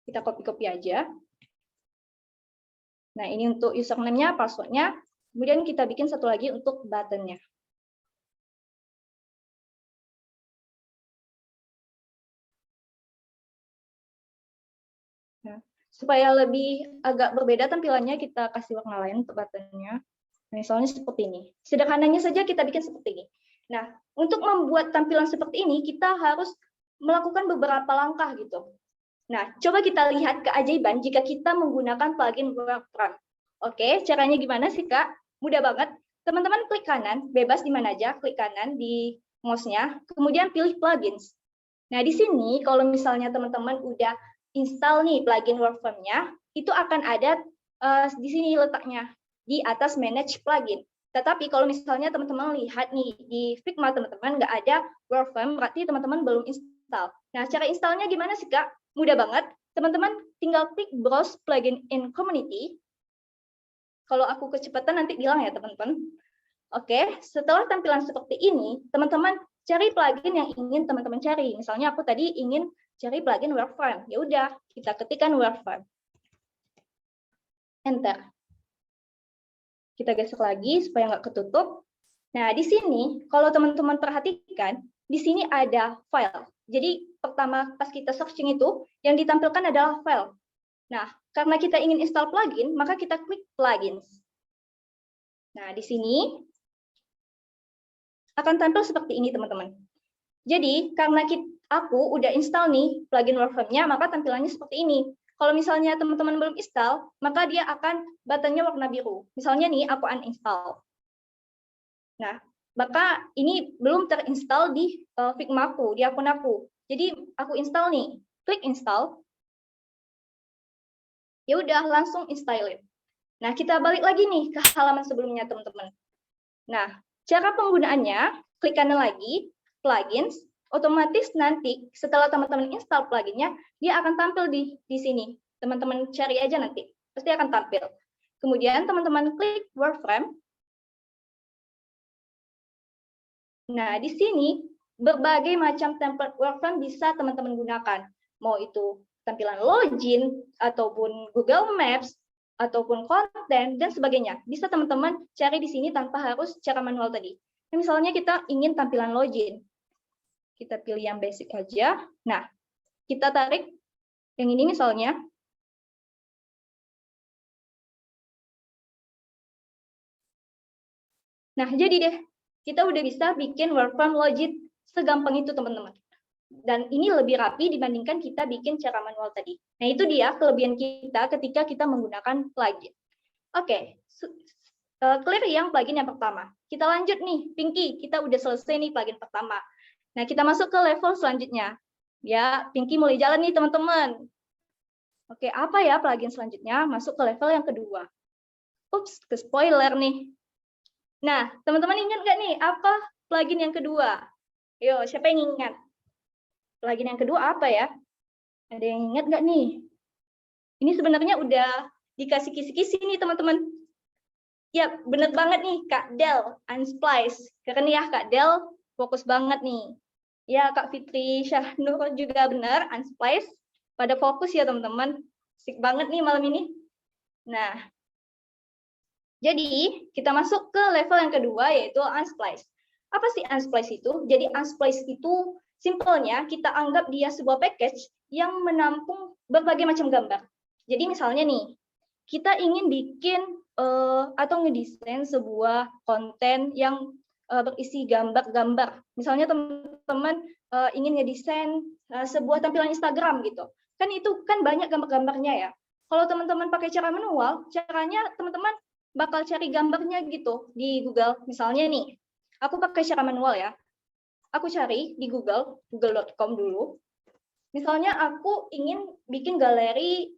Kita copy-copy aja. Nah, ini untuk username-nya, password-nya. Kemudian kita bikin satu lagi untuk button-nya. Nah, supaya lebih agak berbeda tampilannya, kita kasih warna lain untuk button-nya. Misalnya seperti ini. Sederhananya saja kita bikin seperti ini. Nah, untuk membuat tampilan seperti ini, kita harus melakukan beberapa langkah gitu. Nah, coba kita lihat keajaiban jika kita menggunakan plugin Workfront. Oke, caranya gimana sih, Kak? Mudah banget. Teman-teman klik kanan, bebas di mana aja, klik kanan di mouse-nya, kemudian pilih plugins. Nah, di sini kalau misalnya teman-teman udah install nih plugin Workfront-nya, itu akan ada di sini letaknya, di atas Manage Plugin. Tetapi kalau misalnya teman-teman lihat nih, di Figma teman-teman nggak ada Workfront, berarti teman-teman belum install. Nah, cara installnya gimana sih, Kak? Mudah banget, teman-teman tinggal klik Browse Plugin in Community. Kalau aku kecepatan nanti bilang ya, teman-teman. Oke, setelah tampilan seperti ini, teman-teman cari plugin yang ingin teman-teman cari. Misalnya aku tadi ingin cari plugin Workfront. Ya udah, kita ketikkan Workfront. Enter. Kita geser lagi supaya nggak ketutup. Nah, di sini kalau teman-teman perhatikan, di sini ada file. Jadi pertama pas kita searching itu, yang ditampilkan adalah file. Nah, karena kita ingin install plugin, maka kita klik plugins. Nah, di sini akan tampil seperti ini, teman-teman. Jadi, karena aku udah install nih plugin Workfront-nya, maka tampilannya seperti ini. Kalau misalnya teman-teman belum install, maka dia akan button-nya warna biru. Misalnya nih, aku uninstall. Nah, maka ini belum terinstall di Figma-ku, di akun aku. Jadi aku install nih, klik install. Ya udah langsung install. Nah, kita balik lagi nih ke halaman sebelumnya, teman-teman. Nah, cara penggunaannya, klik kanan lagi, plugins, otomatis nanti setelah teman-teman install pluginnya, dia akan tampil di sini. Teman-teman cari aja nanti, pasti akan tampil. Kemudian teman-teman klik Workfront. Nah, di sini berbagai macam template Workfront bisa teman-teman gunakan. Mau itu tampilan login, ataupun Google Maps, ataupun konten, dan sebagainya. Bisa teman-teman cari di sini tanpa harus cara manual tadi. Nah, misalnya kita ingin tampilan login. Kita pilih yang basic aja. Nah, kita tarik yang ini misalnya. Nah, jadi deh, kita udah bisa bikin Workfront login segampang itu, teman-teman. Dan ini lebih rapi dibandingkan kita bikin cara manual tadi. Nah, itu dia kelebihan kita ketika kita menggunakan plugin. Oke, clear yang plugin yang pertama. Kita lanjut nih, Pinky, kita udah selesai nih plugin pertama. Nah, kita masuk ke level selanjutnya. Ya, Pinky mulai jalan nih, teman-teman. Oke, apa ya plugin selanjutnya? Masuk ke level yang kedua. Ups, ke spoiler nih. Nah, teman-teman ingat nggak nih, apa plugin yang kedua? Yo, siapa yang ingat? Plugin yang kedua apa ya? Ada yang ingat nggak nih? Ini sebenarnya udah dikasih kisi-kisi nih, teman-teman. Ya, bener banget nih, Kak Del, Unsplice. Keren ya, Kak Del, fokus banget nih. Ya, Kak Fitri Syahnur juga benar, Unsplice. Pada fokus ya, teman-teman. Asik banget nih malam ini. Nah, jadi kita masuk ke level yang kedua, yaitu Unsplice. Apa sih Unsplice itu? Jadi Unsplice itu simpelnya kita anggap dia sebuah package yang menampung berbagai macam gambar. Jadi misalnya nih, kita ingin bikin atau ngedesain sebuah konten yang berisi gambar-gambar. Misalnya teman-teman ingin ngedesain sebuah tampilan Instagram gitu. Kan itu kan banyak gambar-gambarnya ya. Kalau teman-teman pakai cara manual, caranya teman-teman bakal cari gambarnya gitu di Google. Misalnya nih, aku pakai cara manual ya. Aku cari di Google, google.com dulu. Misalnya aku ingin bikin galeri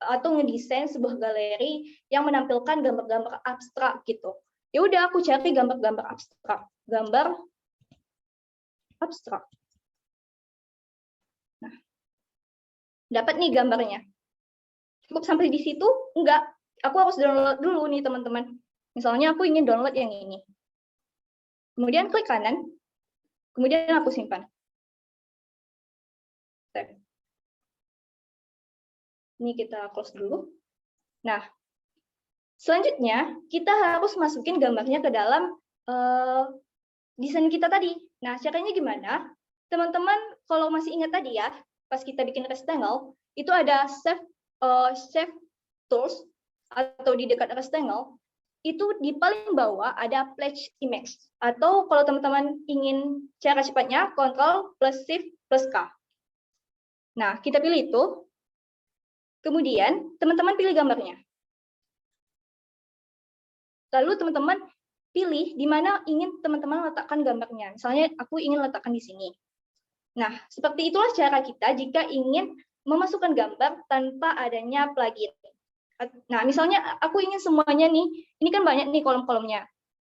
atau ngedesain sebuah galeri yang menampilkan gambar-gambar abstrak gitu. Ya udah aku cari gambar-gambar abstrak. Gambar abstrak. Nah, dapat nih gambarnya. Cukup sampai di situ? Enggak. Aku harus download dulu nih, teman-teman. Misalnya aku ingin download yang ini. Kemudian klik kanan, kemudian aku simpan. Ini kita close dulu. Nah, selanjutnya kita harus masukin gambarnya ke dalam desain kita tadi. Nah, caranya gimana? Teman-teman kalau masih ingat tadi ya, pas kita bikin rectangle, itu ada save tools atau di dekat rectangle, itu di paling bawah ada Pledge Image. Atau kalau teman-teman ingin cara cepatnya, Ctrl plus Shift plus K. Nah, kita pilih itu. Kemudian, teman-teman pilih gambarnya. Lalu teman-teman pilih di mana ingin teman-teman letakkan gambarnya. Misalnya, aku ingin letakkan di sini. Nah, seperti itulah cara kita jika ingin memasukkan gambar tanpa adanya plugin. Nah, misalnya aku ingin semuanya nih, ini kan banyak nih kolom-kolomnya.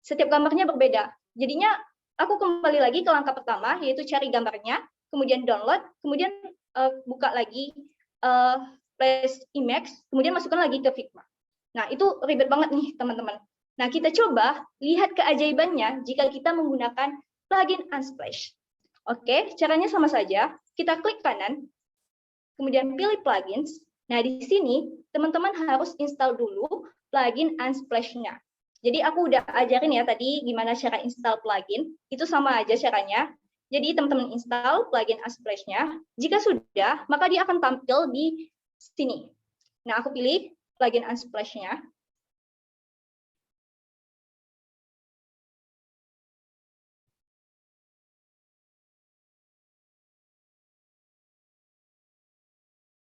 Setiap gambarnya berbeda. Jadinya aku kembali lagi ke langkah pertama, yaitu cari gambarnya, kemudian download, kemudian buka lagi Place Image, kemudian masukkan lagi ke Figma. Nah, itu ribet banget nih, teman-teman. Nah, kita coba lihat keajaibannya jika kita menggunakan plugin Unsplash. Oke, caranya sama saja. Kita klik kanan, kemudian pilih plugins. Nah, di sini teman-teman harus install dulu plugin Unsplash-nya. Jadi aku udah ajarin ya tadi gimana cara install plugin. Itu sama aja caranya. Jadi teman-teman install plugin Unsplash-nya. Jika sudah, maka dia akan tampil di sini. Nah, aku pilih plugin Unsplash-nya.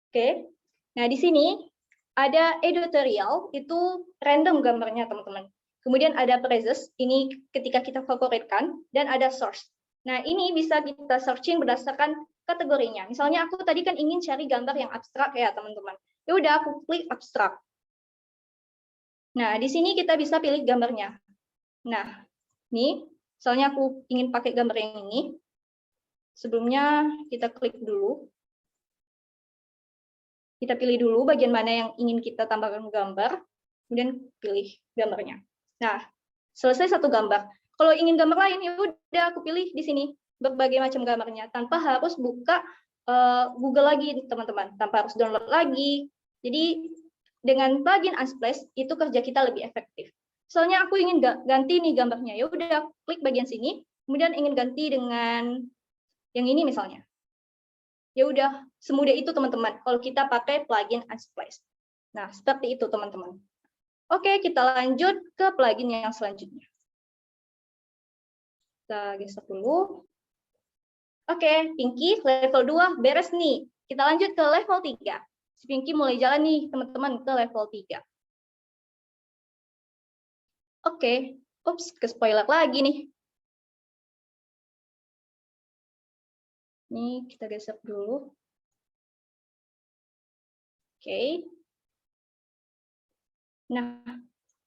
Oke, nah di sini ada editorial, itu random gambarnya teman-teman. Kemudian ada presets, ini ketika kita favoritkan, dan ada source. Nah ini bisa kita searching berdasarkan kategorinya. Misalnya aku tadi kan ingin cari gambar yang abstrak ya teman-teman. Ya udah aku klik abstrak. Nah di sini kita bisa pilih gambarnya. Nah ini, misalnya aku ingin pakai gambar yang ini. Sebelumnya kita klik dulu. Kita pilih dulu bagian mana yang ingin kita tambahkan gambar, kemudian pilih gambarnya. Nah, selesai satu gambar. Kalau ingin gambar lain, ya udah aku pilih di sini berbagai macam gambarnya, tanpa harus buka Google lagi, teman-teman, tanpa harus download lagi. Jadi dengan plugin Unsplash itu kerja kita lebih efektif. Soalnya aku ingin ganti nih gambarnya, ya udah klik bagian sini, kemudian ingin ganti dengan yang ini misalnya. Ya udah, semudah itu teman-teman kalau kita pakai plugin Unsplash. Nah, seperti itu teman-teman. Oke, kita lanjut ke plugin yang selanjutnya. Kita geser dulu. Oke, Pinky level 2 beres nih. Kita lanjut ke level 3. Si Pinky mulai jalan nih teman-teman ke level 3. Oke, ups, ke spoiler lagi nih. Ini kita geser dulu. Oke. Nah,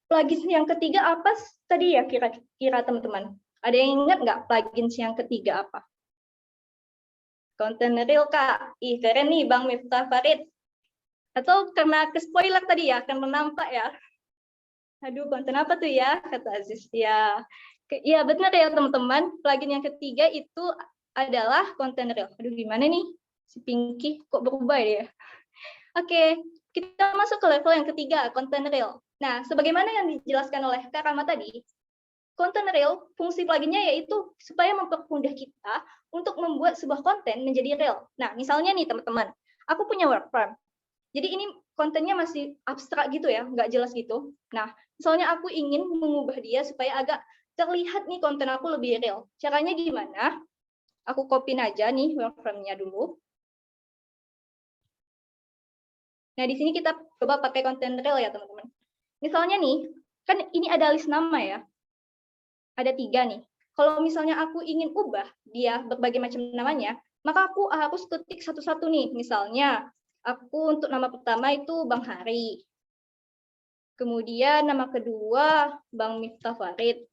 plugin yang ketiga apa tadi ya kira-kira teman-teman? Ada yang ingat nggak plugin yang ketiga apa? Konten real Kak. Ih, keren nih Bang Miftah Farid. Atau karena ke spoiler tadi ya, karena nampak ya. Aduh, konten apa tuh ya? Kata Aziz. Ya, ya benar ya teman-teman. Plugin yang ketiga itu adalah konten real. Aduh, gimana nih? Si Pinky kok berubah ya? Oke, kita masuk ke level yang ketiga, konten real. Nah, sebagaimana yang dijelaskan oleh Kak Rama tadi, konten real, fungsi pluginnya yaitu supaya mempermudah kita untuk membuat sebuah konten menjadi real. Nah, misalnya nih teman-teman, aku punya workframe. Jadi ini kontennya masih abstrak gitu ya, nggak jelas gitu. Nah, misalnya aku ingin mengubah dia supaya agak terlihat nih konten aku lebih real. Caranya gimana? Aku copy aja nih workframe-nya dulu. Nah, di sini kita coba pakai konten real ya, teman-teman. Misalnya nih, kan ini ada list nama ya. Ada 3 nih. Kalau misalnya aku ingin ubah dia berbagai macam namanya, maka aku harus ketik satu-satu nih. Misalnya, aku untuk nama pertama itu Bang Hari. Kemudian nama kedua Bang Miftah Farid.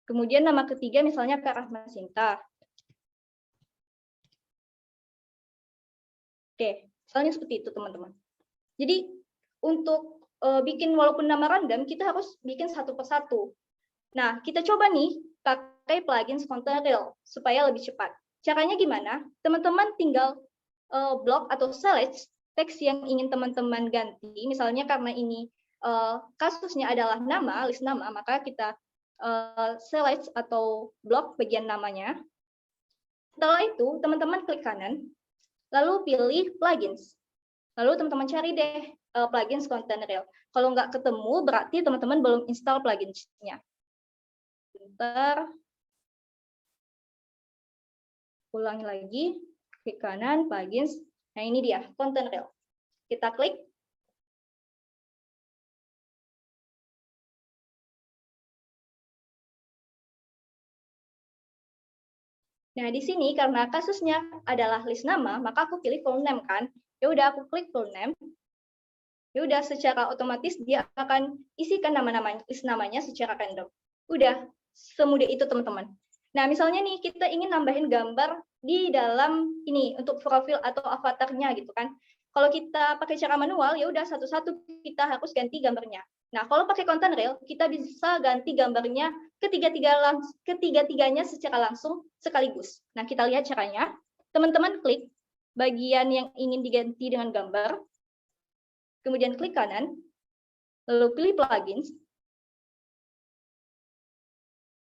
Kemudian nama ketiga misalnya Kak Rahma Sinta. Oke, misalnya seperti itu teman-teman. Jadi untuk bikin walaupun nama random, kita harus bikin satu persatu. Nah, kita coba nih pakai plugin Content Reel supaya lebih cepat. Caranya gimana? Teman-teman tinggal blok atau select teks yang ingin teman-teman ganti. Misalnya karena ini kasusnya adalah nama, list nama, maka kita select atau blok bagian namanya. Setelah itu, teman-teman klik kanan, lalu pilih plugins. Lalu teman-teman cari deh plugins Content Reel. Kalau nggak ketemu, berarti teman-teman belum install pluginsnya. Bentar. Ulangi lagi, klik kanan, plugins. Nah, ini dia, Content Reel. Kita klik. Nah, di sini karena kasusnya adalah list nama, maka aku pilih full name kan. Ya udah, aku klik full name. Ya udah, secara otomatis dia akan isikan nama-nama list namanya secara random. Udah, semudah itu teman-teman. Nah, misalnya nih kita ingin nambahin gambar di dalam ini untuk profil atau avatarnya gitu kan. Kalau kita pakai cara manual, ya udah satu-satu kita harus ganti gambarnya. Nah, kalau pakai Content Reel, kita bisa ganti gambarnya ketiga-tiganya secara langsung sekaligus. Nah, kita lihat caranya. Teman-teman klik bagian yang ingin diganti dengan gambar, kemudian klik kanan, lalu pilih plugins,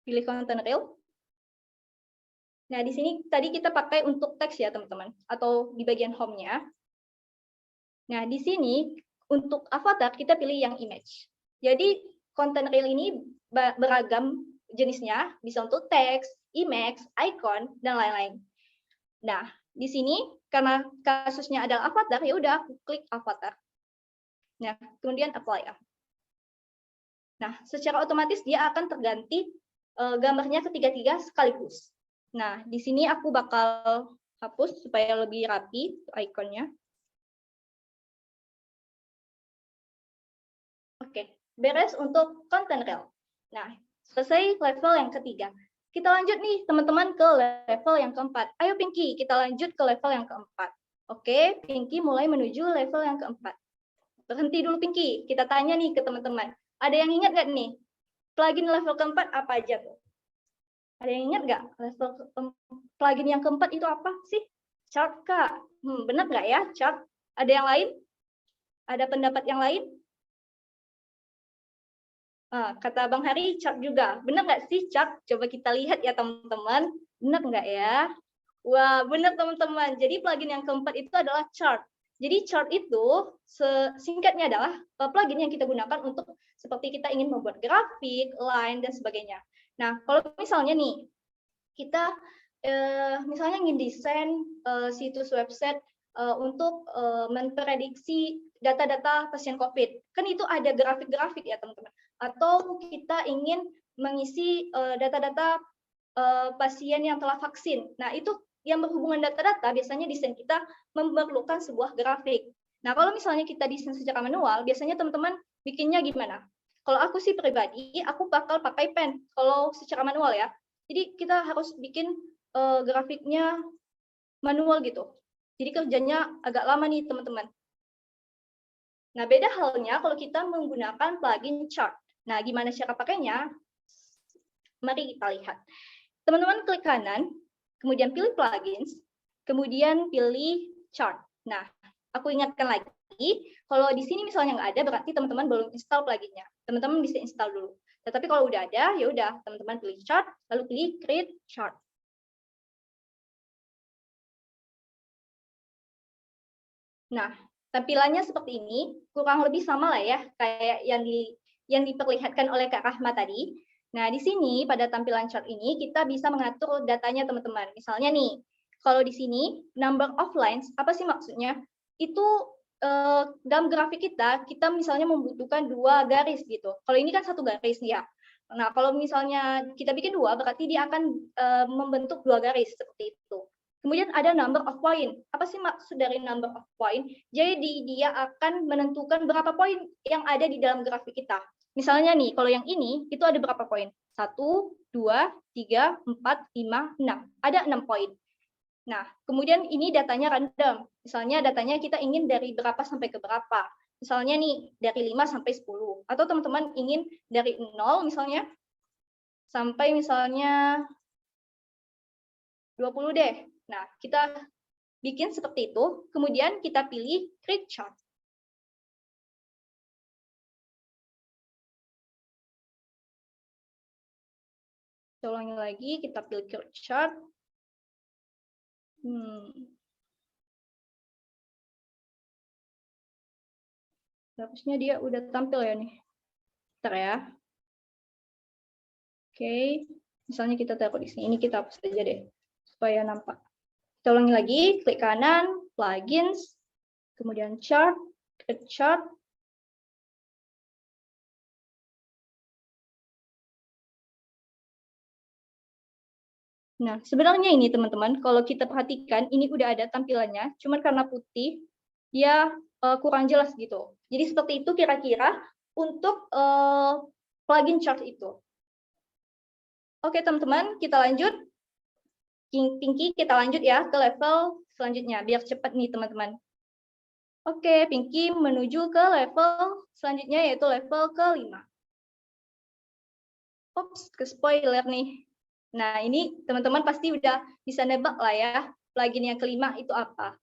pilih Content Reel. Nah, di sini tadi kita pakai untuk teks ya, teman-teman, atau di bagian home-nya. Nah, di sini untuk avatar kita pilih yang image. Jadi, Content Reel ini beragam jenisnya, bisa untuk teks, image, icon, dan lain-lain. Nah, di sini karena kasusnya adalah avatar, ya udah aku klik avatar. Nah, kemudian apply. Nah, secara otomatis dia akan terganti gambarnya ketiga-tiga sekaligus. Nah, di sini aku bakal hapus supaya lebih rapi ikonnya. Oke, beres untuk Content Reel. Nah, selesai level yang ketiga. Kita lanjut nih, teman-teman, ke level yang keempat. Ayo, Pinky, kita lanjut ke level yang keempat. Oke, Pinky mulai menuju level yang keempat. Berhenti dulu, Pinky. Kita tanya nih ke teman-teman. Ada yang ingat nggak nih? Plugin level keempat apa aja tuh? Ada yang ingat nggak? Level plugin yang keempat itu apa sih? Chart, Kak. Benar nggak ya, chart? Ada yang lain? Ada pendapat yang lain? Kata Bang Hari, chart juga. Benar nggak sih chart? Coba kita lihat ya, teman-teman. Benar nggak ya? Wah, benar, teman-teman. Jadi plugin yang keempat itu adalah chart. Jadi chart itu singkatnya adalah plugin yang kita gunakan untuk seperti kita ingin membuat grafik, line, dan sebagainya. Nah, kalau misalnya nih, kita misalnya ingin desain situs website untuk memprediksi data-data pasien COVID. Kan itu ada grafik-grafik ya, teman-teman. Atau kita ingin mengisi data-data pasien yang telah vaksin. Nah, itu yang berhubungan data-data, biasanya desain kita memerlukan sebuah grafik. Nah, kalau misalnya kita desain secara manual, biasanya teman-teman bikinnya gimana? Kalau aku sih pribadi, aku bakal pakai pen, kalau secara manual ya. Jadi kita harus bikin grafiknya manual gitu. Jadi kerjanya agak lama nih, teman-teman. Nah, beda halnya kalau kita menggunakan plugin chart. Nah, gimana cara pakainya? Mari kita lihat. Teman-teman klik kanan, kemudian pilih plugins, kemudian pilih chart. Nah, aku ingatkan lagi, kalau di sini misalnya nggak ada, berarti teman-teman belum install pluginnya. Teman-teman bisa install dulu. Tetapi kalau udah ada, ya udah, teman-teman pilih chart, lalu pilih create chart. Nah, tampilannya seperti ini, kurang lebih sama lah ya, kayak yang diperlihatkan oleh Kak Rahma tadi. Nah, di sini pada tampilan chart ini kita bisa mengatur datanya, teman-teman. Misalnya nih, kalau di sini number of lines, apa sih maksudnya? Itu dalam grafik kita misalnya membutuhkan 2 garis gitu. Kalau ini kan 1 garis ya. Nah, kalau misalnya kita bikin 2, berarti dia akan membentuk 2 garis seperti itu. Kemudian ada number of point. Apa sih maksud dari number of point? Jadi dia akan menentukan berapa poin yang ada di dalam grafik kita. Misalnya nih, kalau yang ini, itu ada berapa poin? 1, 2, 3, 4, 5, 6. Ada 6 poin. Nah, kemudian ini datanya random. Misalnya datanya kita ingin dari berapa sampai ke berapa. misalnya nih dari 5 sampai 10, atau teman-teman ingin dari 0 misalnya sampai misalnya 20 deh. Nah, kita bikin seperti itu, kemudian kita pilih create chart. Kita ulangi lagi, kita pilih create chart. Harusnya dia udah tampil ya nih. Bentar ya. Oke, misalnya kita taruh di sini, ini kita hapus aja deh, supaya nampak. Kita ulangi lagi, klik kanan, plugins, kemudian chart, create chart. Nah, sebenarnya ini teman-teman, kalau kita perhatikan, ini udah ada tampilannya, cuman karena putih, dia kurang jelas gitu. Jadi seperti itu kira-kira untuk plugin chart itu. Oke teman-teman, kita lanjut. Pinky, kita lanjut ya ke level selanjutnya, biar cepat nih teman-teman. Oke, Pinky menuju ke level selanjutnya, yaitu level ke-5. Ops, ke spoiler nih. Nah, ini teman-teman pasti udah bisa nebak lah ya, plugin yang ke-5 itu apa.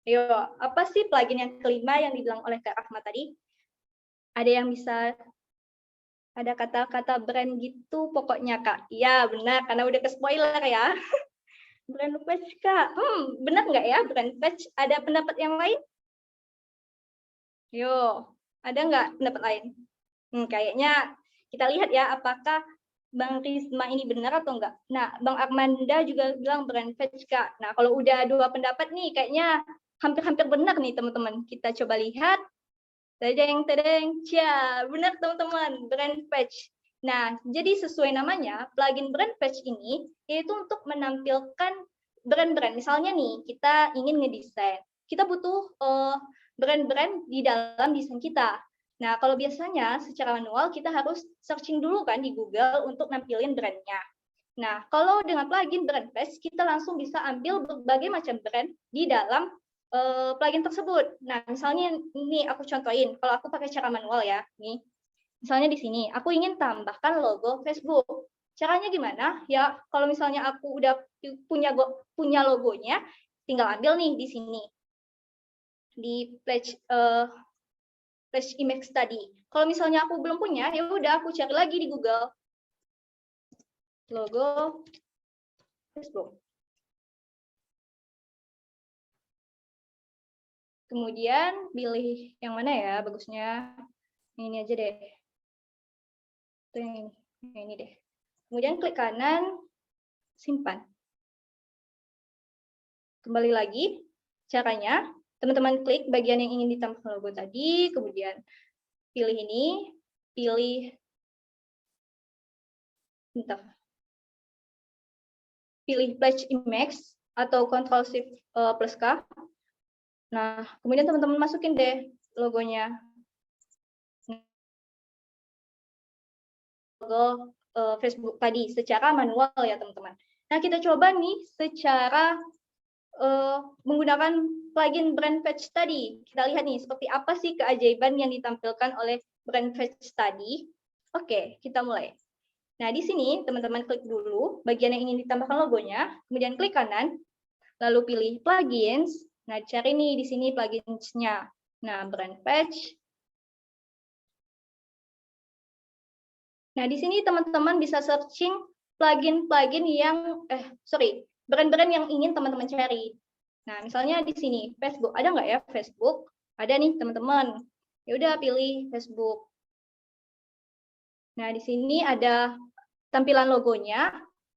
Ayo, apa sih plugin yang ke-5 yang dibilang oleh Kak Rahma tadi? Ada yang bisa, ada kata-kata brand gitu pokoknya Kak. Iya, benar, karena udah ke spoiler ya. Brand patch Kak, benar nggak ya brand patch? Ada pendapat yang lain? Yo, ada nggak pendapat lain? Kayaknya kita lihat ya, apakah Bang Risma ini benar atau enggak. Nah, Bang Armanda juga bilang brand patch Kak. Nah, kalau udah dua pendapat nih, kayaknya hampir-hampir benar nih teman-teman. Kita coba lihat. Tedeng, ya benar teman-teman, brand patch. Nah, jadi sesuai namanya, plugin brand patch ini yaitu untuk menampilkan brand-brand. Misalnya nih, kita ingin ngedesain. Kita butuh brand-brand di dalam desain kita. Nah, kalau biasanya secara manual kita harus searching dulu kan di Google untuk nampilin brandnya. Nah, kalau dengan plugin brand patch, kita langsung bisa ambil berbagai macam brand di dalam plugin tersebut. Nah, misalnya ini aku contohin, kalau aku pakai cara manual ya, nih. Misalnya di sini, aku ingin tambahkan logo Facebook. Caranya gimana? Ya, kalau misalnya aku udah punya logonya, tinggal ambil nih di sini. Di pledge image tadi. Kalau misalnya aku belum punya, ya udah aku cari lagi di Google. Logo Facebook. Kemudian pilih yang mana ya bagusnya. Ini aja deh. Itu yang ini deh. Kemudian klik kanan, simpan. Kembali lagi, caranya teman-teman klik bagian yang ingin ditambahkan logo tadi, kemudian pilih ini, pilih pledge image atau Ctrl Shift plus K. Nah, kemudian teman-teman masukin deh logonya. Logo Facebook tadi secara manual ya teman-teman. Nah, kita coba nih secara menggunakan plugin brand patch tadi. Kita lihat nih seperti apa sih keajaiban yang ditampilkan oleh brand patch tadi. Oke, kita mulai. Nah, di sini teman-teman klik dulu bagian yang ingin ditambahkan logonya, kemudian klik kanan, lalu pilih plugins. Nah, cari nih di sini plugins-nya. Nah, brand patch. Nah, di sini teman-teman bisa searching plugin-plugin yang brand-brand yang ingin teman-teman cari. Nah, misalnya di sini Facebook, ada nggak ya Facebook? Ada nih teman-teman. Ya udah pilih Facebook. Nah, di sini ada tampilan logonya.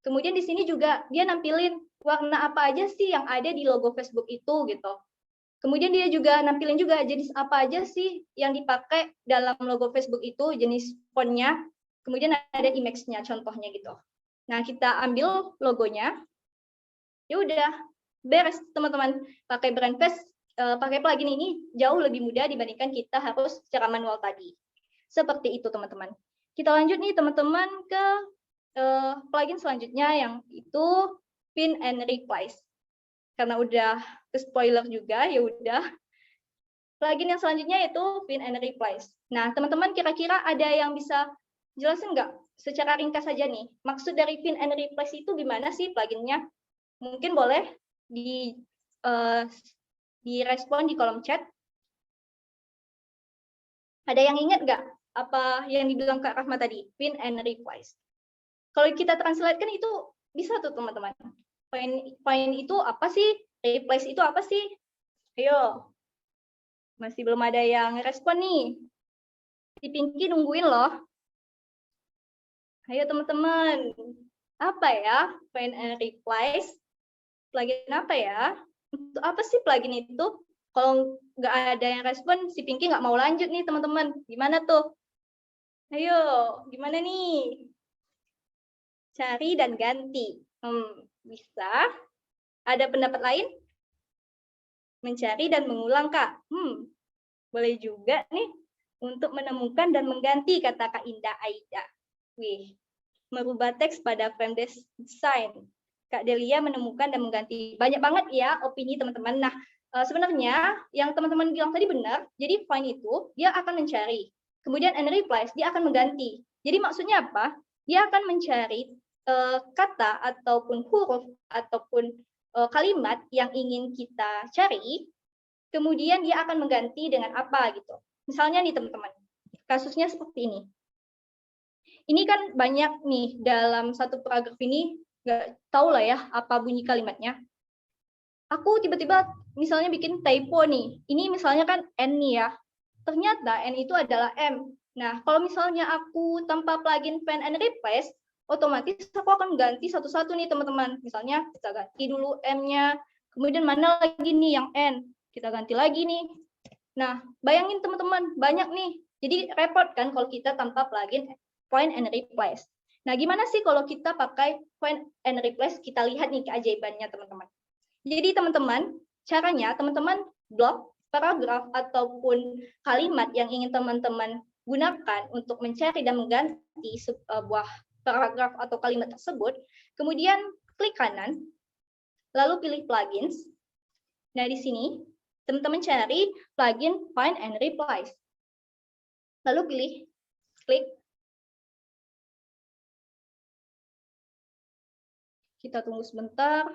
Kemudian di sini juga dia nampilin warna apa aja sih yang ada di logo Facebook itu gitu. Kemudian dia juga nampilin juga jenis apa aja sih yang dipakai dalam logo Facebook itu, jenis fontnya. Kemudian ada image-nya, contohnya gitu. Nah, kita ambil logonya. Ya udah, beres teman-teman. Pakai brand patch, pakai plugin ini jauh lebih mudah dibandingkan kita harus secara manual tadi. Seperti itu teman-teman. Kita lanjut nih teman-teman ke plugin selanjutnya yang itu pin and replace. Karena udah ke spoiler juga, ya udah plugin yang selanjutnya yaitu pin and replace. Nah, teman-teman kira-kira ada yang bisa jelasin nggak secara ringkas saja nih, maksud dari pin and replace itu gimana sih pluginnya? Mungkin boleh direspon di kolom chat. Ada yang ingat nggak apa yang dibilang Kak Rahma tadi, pin and replace? Kalau kita translate kan itu bisa tuh teman-teman. Pin itu apa sih? Replace itu apa sih? Ayo. Masih belum ada yang respon nih. Si Pinky nungguin loh. Ayo teman-teman. Apa ya? Find and replace. Plugin apa ya? Untuk apa sih plugin itu? Kalau nggak ada yang respon, si Pinky nggak mau lanjut nih teman-teman. Gimana tuh? Ayo, gimana nih? Cari dan ganti. Bisa. Ada pendapat lain? Mencari dan mengulang, Kak. Boleh juga nih untuk menemukan dan mengganti, kata Kak Indah Aida. Wih, merubah teks pada frame design. Kak Delia menemukan dan mengganti. Banyak banget ya opini teman-teman. Nah, sebenarnya yang teman-teman bilang tadi benar. Jadi find itu dia akan mencari. Kemudian and replace dia akan mengganti. Jadi maksudnya apa? Dia akan mencari kata ataupun huruf ataupun kalimat yang ingin kita cari, kemudian dia akan mengganti dengan apa gitu. Misalnya nih teman-teman, kasusnya seperti ini. Ini kan banyak nih dalam satu paragraf ini, nggak tahu lah ya apa bunyi kalimatnya. Aku tiba-tiba misalnya bikin typo nih. Ini misalnya kan N nih ya. Ternyata N itu adalah M. Nah, kalau misalnya aku tanpa plugin find and replace, otomatis aku akan ganti satu-satu nih teman-teman. Misalnya kita ganti dulu M-nya, kemudian mana lagi nih yang N, kita ganti lagi nih. Nah, bayangin teman-teman, banyak nih. Jadi repot kan kalau kita tanpa plugin find and replace. Nah, gimana sih kalau kita pakai find and replace? Kita lihat nih keajaibannya teman-teman. Jadi teman-teman, caranya teman-teman blok paragraf ataupun kalimat yang ingin teman-teman gunakan untuk mencari dan mengganti sebuah paragraf atau kalimat tersebut, kemudian klik kanan, lalu pilih plugins. Nah, di sini teman-teman cari plugin find and replace. Lalu pilih klik. Kita tunggu sebentar.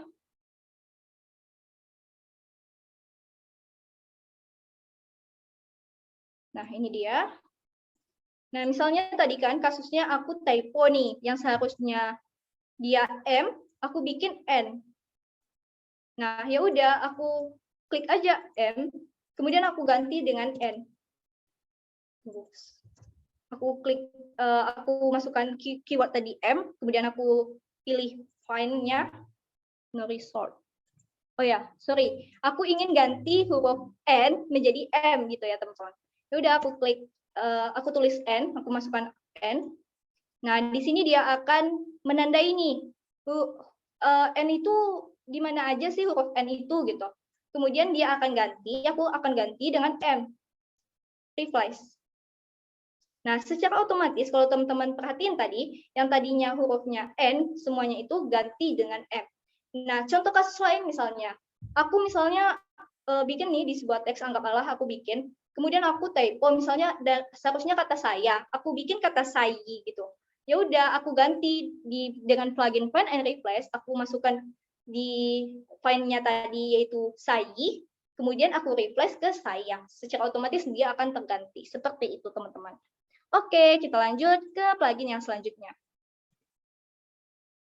Nah, ini dia. Nah, misalnya tadi kan kasusnya aku typo nih, yang seharusnya dia M, aku bikin N. Nah, ya udah aku klik aja M, kemudian aku ganti dengan N. Aku klik, aku masukkan keyword tadi M, kemudian aku pilih find-nya, no result. Oh ya, sorry, aku ingin ganti huruf N menjadi M gitu ya teman-teman. Ya udah aku klik, aku tulis N, aku masukkan N. Nah, di sini dia akan menandai nih, N itu di mana aja sih huruf N itu gitu. Kemudian dia akan ganti, aku akan ganti dengan M, replace. Nah, secara otomatis kalau teman-teman perhatiin tadi, yang tadinya hurufnya N, semuanya itu ganti dengan M. Nah, contoh kasus lain misalnya, aku misalnya bikin nih di sebuah teks, anggaplah aku bikin, kemudian aku typo misalnya seharusnya kata saya, aku bikin kata sayi gitu. Ya udah aku ganti dengan plugin find and replace, aku masukkan di find-nya tadi yaitu sayi, kemudian aku replace ke saya. Secara otomatis dia akan terganti. Seperti itu teman-teman. Oke, kita lanjut ke plugin yang selanjutnya.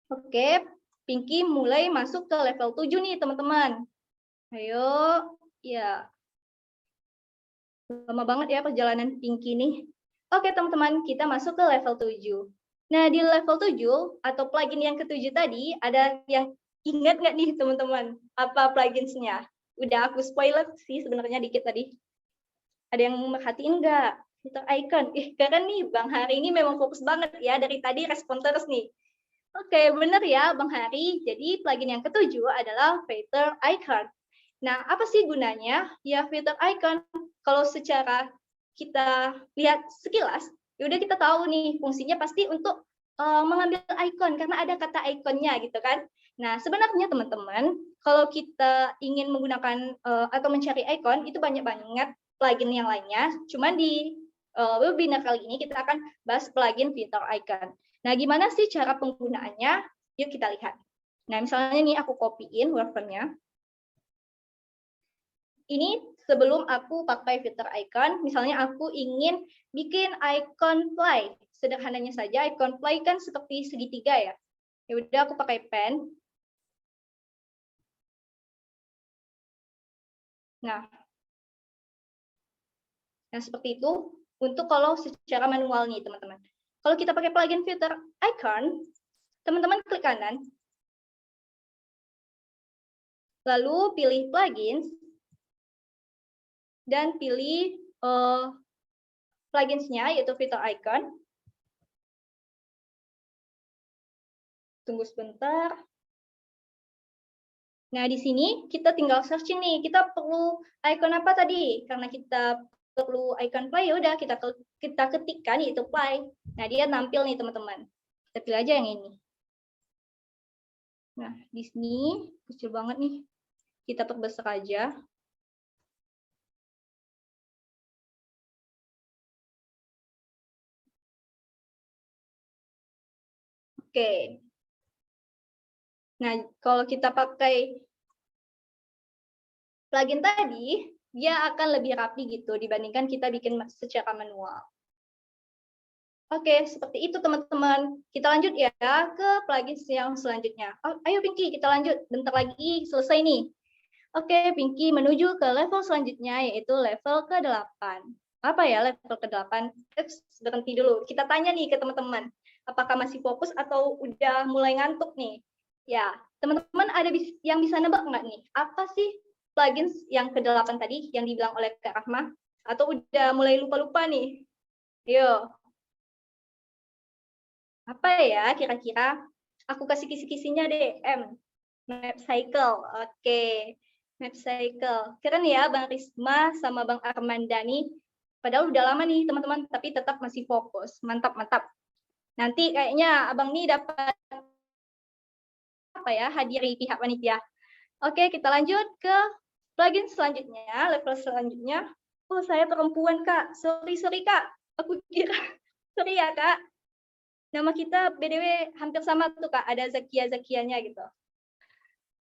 Oke, Pinky mulai masuk ke level 7 nih teman-teman. Ayo, ya. Lama banget ya perjalanan Pinky nih. Oke teman-teman, kita masuk ke level 7. Nah, di level 7 atau plugin yang ke-7 tadi, ada yang ingat nggak nih teman-teman? Apa pluginsnya? Udah aku spoiler sih sebenarnya dikit tadi. Ada yang merhatiin nggak? Filter icon. Keren nih, Bang Hari ini memang fokus banget ya, dari tadi respon terus nih. Oke, benar ya Bang Hari. Jadi plugin yang ke-7 adalah filter icon. Nah, apa sih gunanya? Ya, filter icon, kalau secara kita lihat sekilas, ya udah kita tahu nih, fungsinya pasti untuk mengambil icon, karena ada kata ikonnya gitu kan. Nah, sebenarnya teman-teman, kalau kita ingin menggunakan atau mencari icon, itu banyak banget plugin yang lainnya. Cuman di webinar kali ini kita akan bahas plugin fitur icon. Nah, gimana sih cara penggunaannya? Yuk kita lihat. Nah, misalnya nih aku copy-in workflow-nya. Ini sebelum aku pakai fitur icon, misalnya aku ingin bikin icon play. Sederhananya saja, icon play kan seperti segitiga ya. Ya udah aku pakai pen. Nah, seperti itu untuk kalau secara manual nih, teman-teman. Kalau kita pakai plugin fitur icon, teman-teman klik kanan, lalu pilih plugins, dan pilih pluginsnya, yaitu fitur icon. Tunggu sebentar. Nah, di sini kita tinggal searching nih, kita perlu icon apa tadi? Karena kita perlu icon play, ya udah kita ketikkan yaitu play. Nah, dia tampil nih, teman-teman. Kita pilih aja yang ini. Nah, di sini kecil banget nih. Kita perbesar aja. Oke. Nah, kalau kita pakai plugin tadi, dia akan lebih rapi gitu dibandingkan kita bikin secara manual. Oke, seperti itu teman-teman. Kita lanjut ya ke plugin yang selanjutnya. Oh, ayo Pinky, kita lanjut. Bentar lagi selesai nih. Oke, Pinky menuju ke level selanjutnya, yaitu level ke-8. Apa ya level ke-8? Berhenti dulu. Kita tanya nih ke teman-teman. Apakah masih fokus atau udah mulai ngantuk nih? Ya, teman-teman ada yang bisa nebak nggak nih? Apa sih plugin yang ke-8 tadi yang dibilang oleh Kak Rahma? Atau udah mulai lupa-lupa nih? Yo. Apa ya kira-kira? Aku kasih kisi-kisinya deh. Map Cycle. Oke. Map Cycle. Keren ya Bang Risma sama Bang Armandani. Padahal udah lama nih teman-teman, tapi tetap masih fokus. Mantap, mantap. Nanti kayaknya Abang nih dapat apa ya, hadiri pihak panitia. Oke, kita lanjut ke plugin selanjutnya, level selanjutnya. Oh, saya perempuan, Kak. Sorry, Kak. Aku kira. Sorry ya, Kak. Nama kita BDW hampir sama tuh, Kak. Ada Zakia-Zakianya gitu.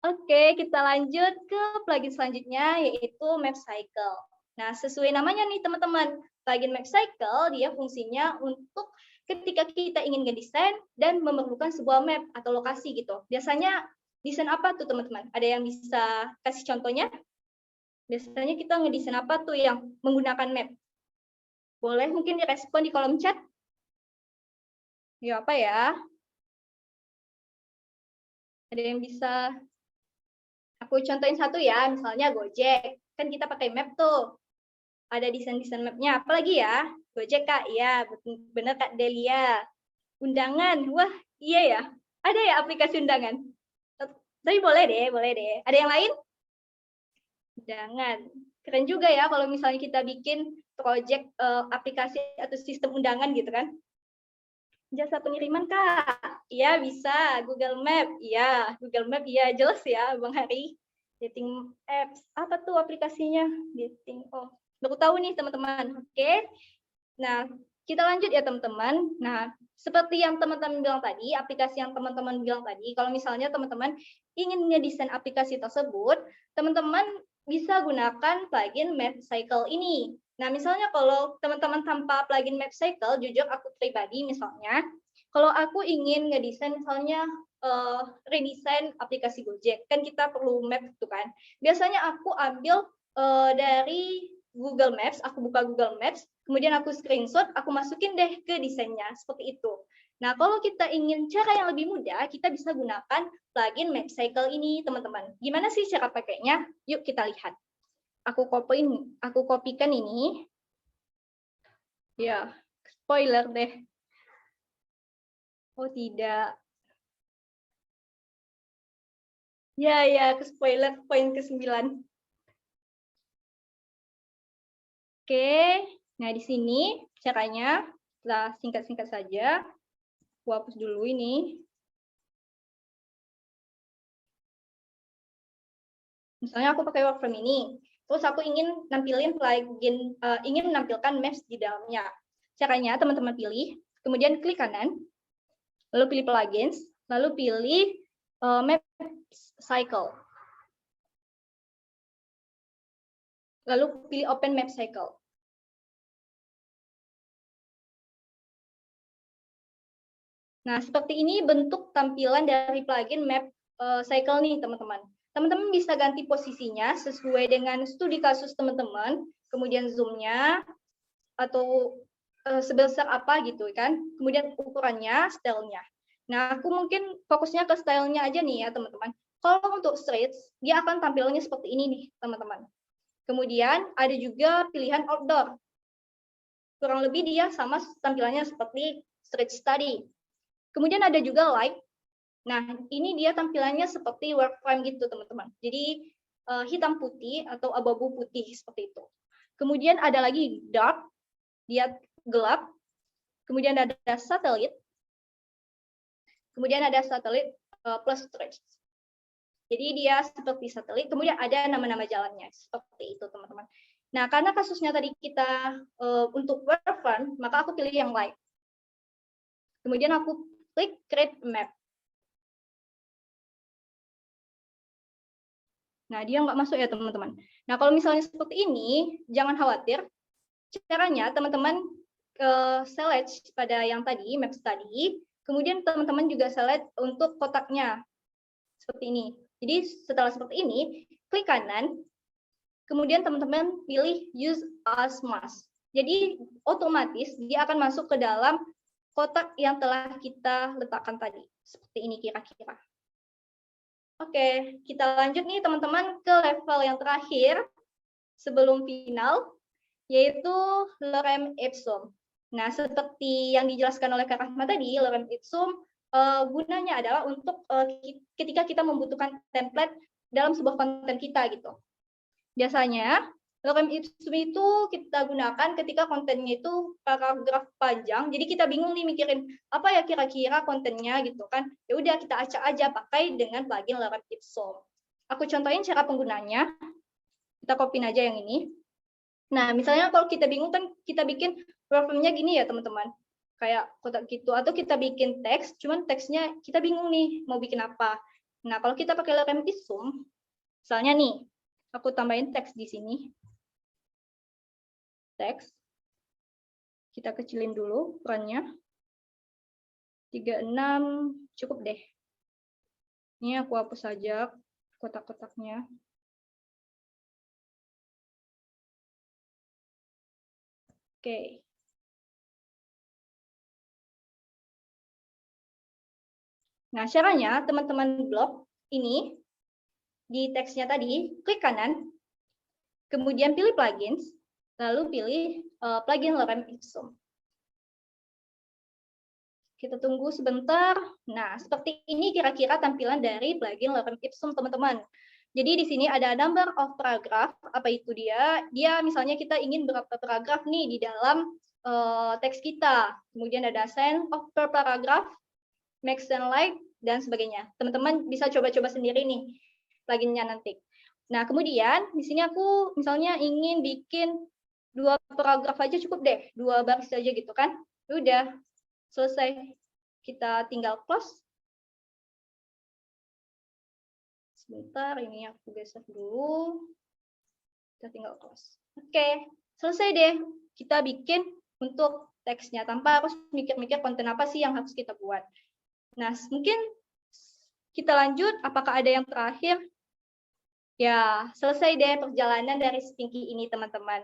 Oke, kita lanjut ke plugin selanjutnya, yaitu Map Cycle. Nah, sesuai namanya nih, teman-teman. Plugin Map Cycle, dia fungsinya untuk ketika kita ingin ngedesain dan memerlukan sebuah map atau lokasi gitu. Biasanya desain apa tuh teman-teman? Ada yang bisa kasih contohnya? Biasanya kita ngedesain apa tuh yang menggunakan map? Boleh mungkin direspon di kolom chat? Ya apa ya? Ada yang bisa aku contohin satu ya, misalnya Gojek. Kan kita pakai map tuh. Ada desain-desain mapnya. Apalagi ya? Gojek, Kak. Iya, bener Kak Delia. Undangan. Wah, iya ya. Ada ya aplikasi undangan? Tapi boleh deh. Ada yang lain? Undangan. Keren juga ya kalau misalnya kita bikin project aplikasi atau sistem undangan gitu kan. Jasa pengiriman, Kak. Iya, bisa. Google Map. Iya, Google Map. Iya, jelas ya, Bang Hari. Dating apps. Apa tuh aplikasinya? Dating. Oh, baru tahu nih, teman-teman. Oke. Nah, kita lanjut ya, teman-teman. Nah, seperti yang teman-teman bilang tadi, aplikasi yang teman-teman bilang tadi, kalau misalnya teman-teman ingin ngedesain aplikasi tersebut, teman-teman bisa gunakan plugin Map Cycle ini. Nah, misalnya kalau teman-teman tanpa plugin Map Cycle, jujur aku pribadi misalnya, kalau aku ingin ngedesain misalnya redesign aplikasi Gojek, kan kita perlu map itu kan. Biasanya aku ambil dari Google Maps, aku buka Google Maps, kemudian aku screenshot, aku masukin deh ke desainnya, seperti itu. Nah, kalau kita ingin cara yang lebih mudah, kita bisa gunakan plugin Map Cycle ini, teman-teman. Gimana sih cara pakainya? Yuk kita lihat. Aku kopikan ini. Ya, spoiler deh. Oh, tidak. Ya, ke spoiler poin ke-9. Oke, nah di sini caranya, setelah singkat-singkat saja, aku hapus dulu ini. Misalnya aku pakai workframe ini, terus aku ingin nampilin plugin, ingin menampilkan maps di dalamnya. Caranya teman-teman pilih, kemudian klik kanan, lalu pilih plugins, lalu pilih maps cycle. Lalu pilih open map cycle. Nah, seperti ini bentuk tampilan dari plugin map cycle nih, teman-teman. Teman-teman bisa ganti posisinya sesuai dengan studi kasus teman-teman, kemudian zoom-nya, atau sebesar apa gitu kan, kemudian ukurannya, stylenya. Nah, aku mungkin fokusnya ke stylenya aja nih ya, teman-teman. Kalau untuk streets, dia akan tampilannya seperti ini nih, teman-teman. Kemudian ada juga pilihan outdoor. Kurang lebih dia sama tampilannya seperti street study. Kemudian ada juga light. Nah, ini dia tampilannya seperti work frame gitu, teman-teman. Jadi hitam putih atau abu-abu putih seperti itu. Kemudian ada lagi dark, dia gelap. Kemudian ada satelit. Kemudian ada satelit plus stretch. Jadi dia seperti satelit, kemudian ada nama-nama jalannya. Seperti itu, teman-teman. Nah, karena kasusnya tadi kita untuk work frame, maka aku pilih yang light. Kemudian aku klik create map. Nah, dia nggak masuk ya, teman-teman. Nah, kalau misalnya seperti ini, jangan khawatir. Caranya, teman-teman select pada yang tadi, maps tadi. Kemudian teman-teman juga select untuk kotaknya. Seperti ini. Jadi, setelah seperti ini, klik kanan. Kemudian teman-teman pilih use as mask. Jadi, otomatis dia akan masuk ke dalam kotak yang telah kita letakkan tadi. Seperti ini kira-kira. Oke, kita lanjut nih teman-teman ke level yang terakhir sebelum final, yaitu lorem ipsum. Nah, seperti yang dijelaskan oleh Kak Rahma tadi, lorem ipsum gunanya adalah untuk ketika kita membutuhkan template dalam sebuah konten kita gitu. Biasanya lorem ipsum itu kita gunakan ketika kontennya itu paragraf panjang, jadi kita bingung nih mikirin apa ya kira-kira kontennya gitu kan. Ya udah kita acak aja pakai dengan plugin lorem ipsum. Aku contohin cara penggunanya. Kita copy aja yang ini. Nah, misalnya kalau kita bingung kan kita bikin workflow-nya gini ya, teman-teman. Kayak kotak gitu atau kita bikin teks, cuman teksnya kita bingung nih mau bikin apa. Nah, kalau kita pakai lorem ipsum, misalnya nih, aku tambahin teks di sini. Teks. Kita kecilin dulu ukurannya. 36 cukup deh. Ini aku hapus saja kotak-kotaknya. Oke. Nah, caranya teman-teman blok ini di teksnya tadi, klik kanan, kemudian pilih plugins, lalu pilih plugin lorem ipsum. Kita tunggu sebentar. Nah, seperti ini kira-kira tampilan dari plugin lorem ipsum, teman-teman. Jadi di sini ada number of paragraph. Apa itu dia? Dia misalnya kita ingin berapa paragraf nih di dalam teks kita. Kemudian ada sign of per paragraph, max and light, dan sebagainya. Teman-teman bisa coba-coba sendiri nih pluginnya nanti. Nah, kemudian di sini aku misalnya ingin bikin 2 paragraf aja cukup deh, 2 baris aja gitu kan. Udah, selesai. Kita tinggal close. Sebentar, ini aku geser dulu. Kita tinggal close. Oke, selesai deh. Kita bikin untuk teksnya tanpa harus mikir-mikir konten apa sih yang harus kita buat. Nah, mungkin kita lanjut. Apakah ada yang terakhir? Ya, selesai deh perjalanan dari Stinky ini, teman-teman.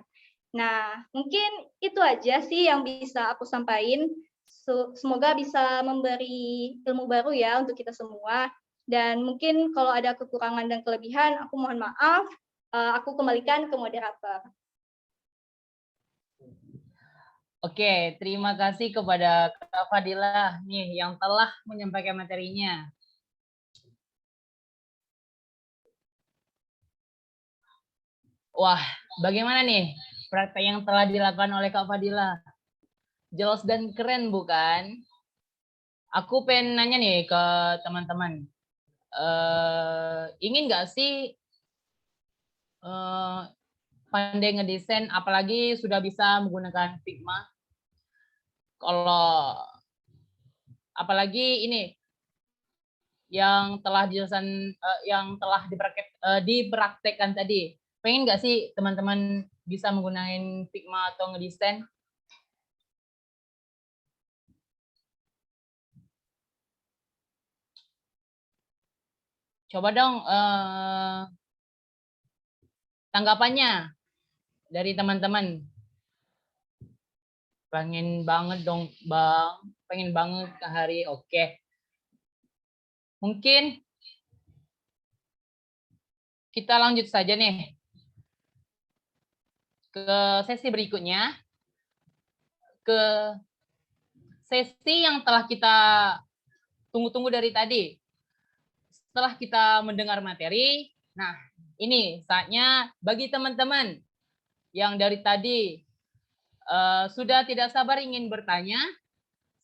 Nah, mungkin itu aja sih yang bisa aku sampaikan. Semoga bisa memberi ilmu baru ya untuk kita semua. Dan mungkin kalau ada kekurangan dan kelebihan, aku mohon maaf. Aku kembalikan ke moderator. Oke, terima kasih kepada Kak Fadilah nih yang telah menyampaikan materinya. Wah, bagaimana nih praktek yang telah dilakukan oleh Kak Fadilah? Jelas dan keren bukan? Aku pengen nanya nih ke teman-teman. Ingin nggak sih pandai ngedesain, apalagi sudah bisa menggunakan Figma. Kalau apalagi ini yang telah dipraktekkan tadi. Pengen nggak sih teman-teman bisa menggunakan Figma atau ngedesain? Coba dong tanggapannya dari teman-teman. Pengen banget dong, Bang. Pengen banget ke hari. Oke. Mungkin kita lanjut saja nih ke sesi berikutnya. Ke sesi yang telah kita tunggu-tunggu dari tadi. Setelah kita mendengar materi, nah ini saatnya bagi teman-teman yang dari tadi sudah tidak sabar ingin bertanya,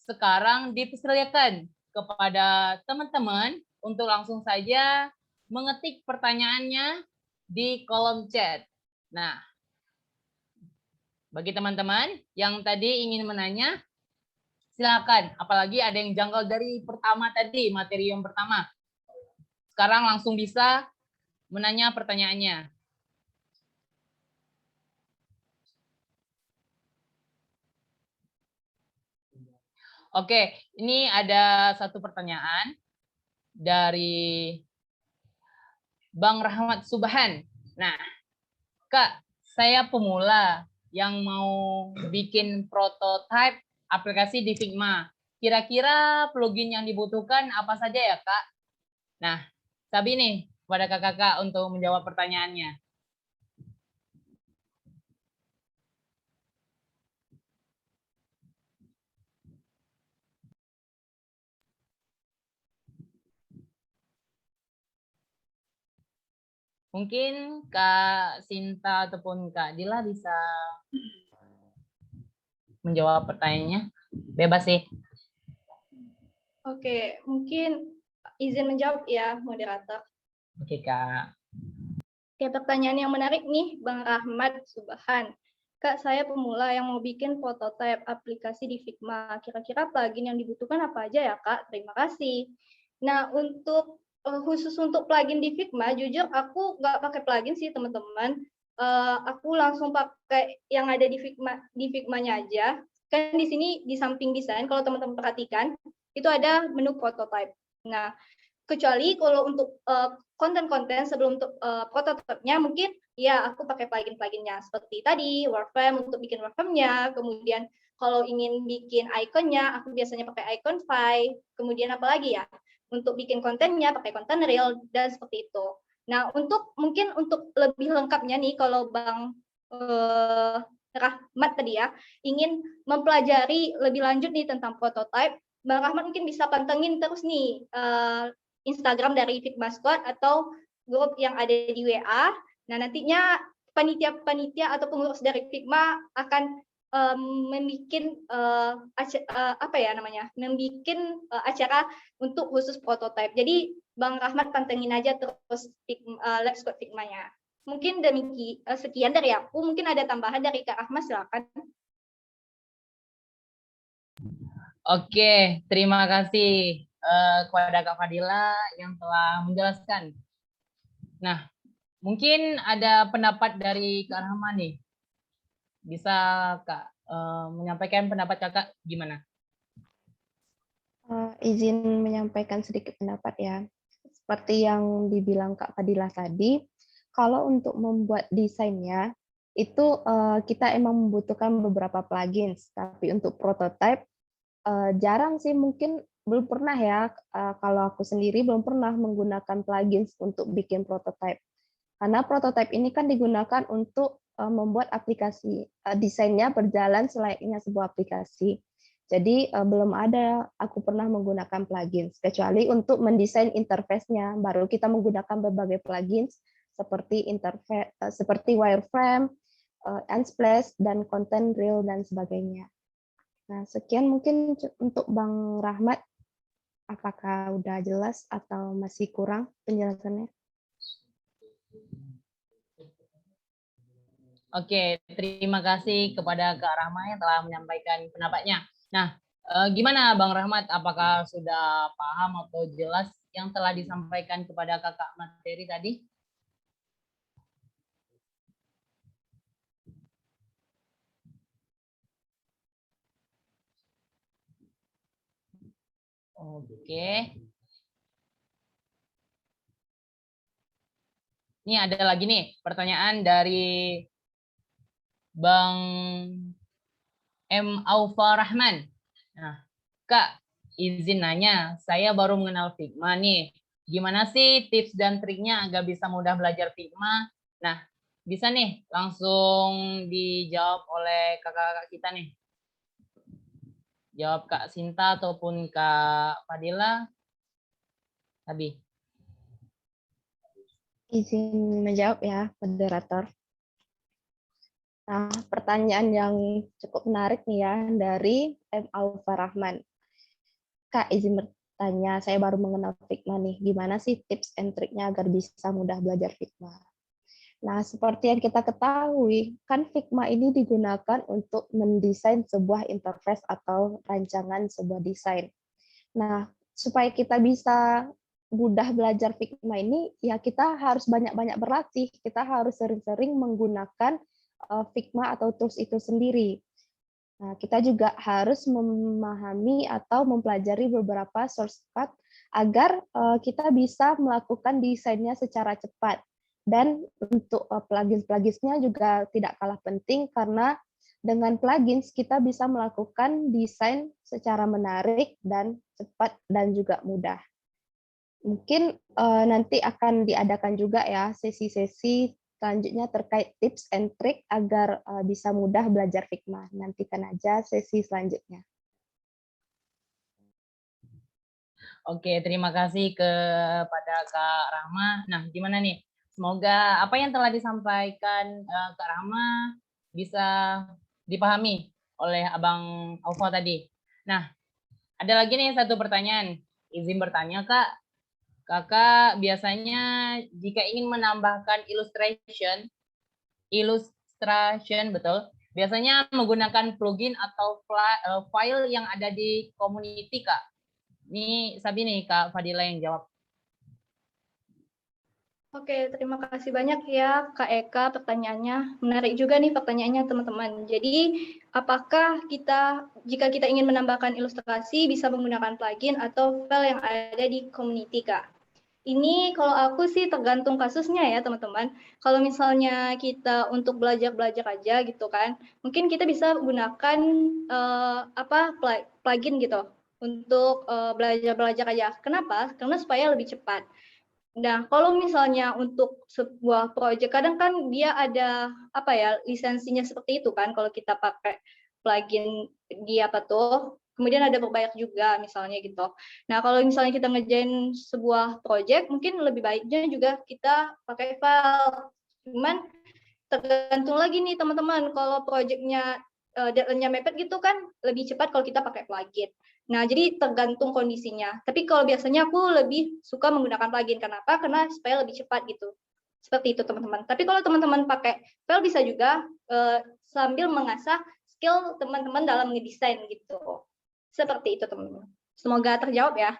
sekarang dipersilakan kepada teman-teman untuk langsung saja mengetik pertanyaannya di kolom chat. Nah, bagi teman-teman yang tadi ingin menanya, silakan. Apalagi ada yang janggal dari pertama tadi, materi yang pertama. Sekarang langsung bisa menanya pertanyaannya. Oke, ini ada satu pertanyaan dari Bang Rahmat Subhan. Nah, Kak, saya pemula yang mau bikin prototipe aplikasi di Figma. Kira-kira plugin yang dibutuhkan apa saja ya, Kak? Nah, Sabi nih kepada kakak-kakak untuk menjawab pertanyaannya. Mungkin Kak Sinta ataupun Kak Dila bisa menjawab pertanyaannya. Bebas sih. Oke, mungkin izin menjawab ya, moderator. Oke, Kak. Oke, pertanyaan yang menarik nih, Bang Rahmat Subhan. Kak, saya pemula yang mau bikin prototipe aplikasi di Figma. Kira-kira plugin yang dibutuhkan apa aja ya, Kak? Terima kasih. Nah, untuk khusus untuk plugin di Figma, jujur aku nggak pakai plugin sih, teman-teman. Aku langsung pakai yang ada di Figma-nya aja. Kan di sini di samping desain, kalau teman-teman perhatikan, itu ada menu prototype. Nah, kecuali kalau untuk konten-konten sebelum prototipenya mungkin ya aku pakai plugin-pluginnya seperti tadi Wireframe untuk bikin Wireframe-nya, kemudian kalau ingin bikin ikonnya aku biasanya pakai Iconify, kemudian apa lagi ya untuk bikin kontennya pakai Content Reel dan seperti itu. Nah mungkin untuk lebih lengkapnya nih kalau Bang Rahmat tadi ya ingin mempelajari lebih lanjut nih tentang prototype, Bang Rahmat mungkin bisa pantengin terus nih Instagram dari Figma Squad atau grup yang ada di WA. Nah, nantinya panitia-panitia atau pengurus dari Figma akan membuat acara untuk khusus prototipe. Jadi Bang Rahmat pantengin aja terus Lab Squad Figma-nya. Mungkin sekian dari aku. Mungkin ada tambahan dari Kak Rahmat, silakan. Oke, terima kasih kepada Kak Fadila yang telah menjelaskan. Nah, mungkin ada pendapat dari Kak Rahma nih. Bisa Kak menyampaikan pendapat Kakak gimana? Izin menyampaikan sedikit pendapat ya. Seperti yang dibilang Kak Fadila tadi, kalau untuk membuat desainnya, itu kita emang membutuhkan beberapa plugin, tapi untuk prototype, jarang sih, mungkin belum pernah ya, kalau aku sendiri belum pernah menggunakan plugin untuk bikin prototype. Karena prototype ini kan digunakan untuk membuat aplikasi, desainnya berjalan selayaknya sebuah aplikasi. Jadi belum ada aku pernah menggunakan plugin, kecuali untuk mendesain interface-nya, baru kita menggunakan berbagai plugin seperti seperti Wireframe, Unsplash, dan Content Reel, dan sebagainya. Nah, sekian mungkin untuk Bang Rahmat. Apakah udah jelas atau masih kurang penjelasannya? Oke, terima kasih kepada Kak Rahma yang telah menyampaikan pendapatnya. Nah, gimana Bang Rahmat? Apakah sudah paham atau jelas yang telah disampaikan kepada Kakak materi tadi? Oke. Ini ada lagi nih pertanyaan dari Bang M. Aufa Rahman. Nah, Kak, izin nanya, saya baru mengenal Figma nih. Gimana sih tips dan triknya agar bisa mudah belajar Figma? Nah, bisa nih langsung dijawab oleh kakak-kakak kita nih. Jawab Kak Sinta ataupun Kak Fadila. Tadi. Izin menjawab ya, moderator. Nah, pertanyaan yang cukup menarik nih ya dari M. Alfa Rahman. Kak, izin bertanya, saya baru mengenal Figma nih. Gimana sih tips and triknya agar bisa mudah belajar Figma? Nah, seperti yang kita ketahui, kan Figma ini digunakan untuk mendesain sebuah interface atau rancangan sebuah desain. Nah, supaya kita bisa mudah belajar Figma ini, ya kita harus banyak-banyak berlatih. Kita harus sering-sering menggunakan Figma atau tools itu sendiri. Nah, kita juga harus memahami atau mempelajari beberapa source code agar kita bisa melakukan desainnya secara cepat. Dan untuk plugins-pluginsnya juga tidak kalah penting karena dengan plugins kita bisa melakukan desain secara menarik dan cepat dan juga mudah. Mungkin nanti akan diadakan juga ya sesi-sesi selanjutnya terkait tips and trick agar bisa mudah belajar Figma. Nantikan aja sesi selanjutnya. Oke, terima kasih kepada Kak Rahma. Nah, gimana nih? Semoga apa yang telah disampaikan Kak Rahma bisa dipahami oleh Abang Aufa tadi. Nah, ada lagi nih satu pertanyaan. Izin bertanya, Kak. Kakak biasanya jika ingin menambahkan illustration betul, biasanya menggunakan plugin atau file yang ada di community, Kak. Ini Sabi nih, Kak Fadila yang jawab. Oke, terima kasih banyak ya Kak Eka pertanyaannya. Menarik juga nih pertanyaannya teman-teman. Jadi, apakah jika kita ingin menambahkan ilustrasi, bisa menggunakan plugin atau file yang ada di community, Kak? Ini kalau aku sih tergantung kasusnya ya teman-teman. Kalau misalnya kita untuk belajar-belajar aja gitu kan, mungkin kita bisa menggunakan plugin gitu untuk belajar-belajar aja. Kenapa? Karena supaya lebih cepat. Nah, kalau misalnya untuk sebuah proyek, kadang kan dia ada lisensinya seperti itu kan kalau kita pakai plugin di kemudian ada berbayar juga misalnya gitu. Nah, kalau misalnya kita ngerjain sebuah proyek, mungkin lebih baiknya juga kita pakai file. Cuman tergantung lagi nih teman-teman, kalau proyeknya deadline-nya mepet gitu kan lebih cepat kalau kita pakai plugin. Nah, jadi tergantung kondisinya. Tapi kalau biasanya aku lebih suka menggunakan plugin. Kenapa? Karena supaya lebih cepat gitu. Seperti itu teman-teman. Tapi kalau teman-teman pakai file bisa juga sambil mengasah skill teman-teman dalam ngedesain gitu. Seperti itu teman-teman. Semoga terjawab ya.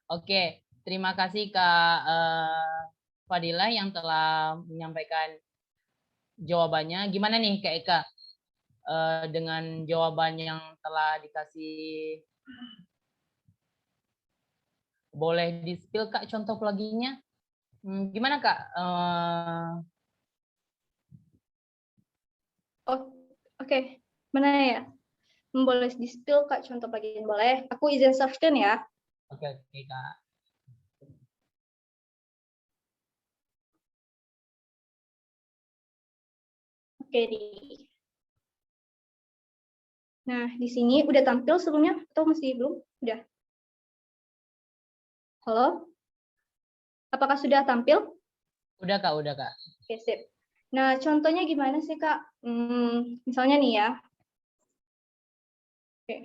Oke, terima kasih Kak Fadila yang telah menyampaikan jawabannya. Gimana nih Kak Eka dengan jawaban yang telah dikasih? Boleh di-spill Kak contoh pluginnya? Gimana Kak? Oke. Mana ya? Boleh di-spill Kak contoh plugin boleh. Aku izin share ya. Oke, Kak. Oke, Nah, di sini udah tampil sebelumnya atau masih belum? Udah. Halo? Apakah sudah tampil? Udah Kak, udah Kak. Oke, sip. Nah, contohnya gimana sih, Kak? Misalnya nih ya. Oke,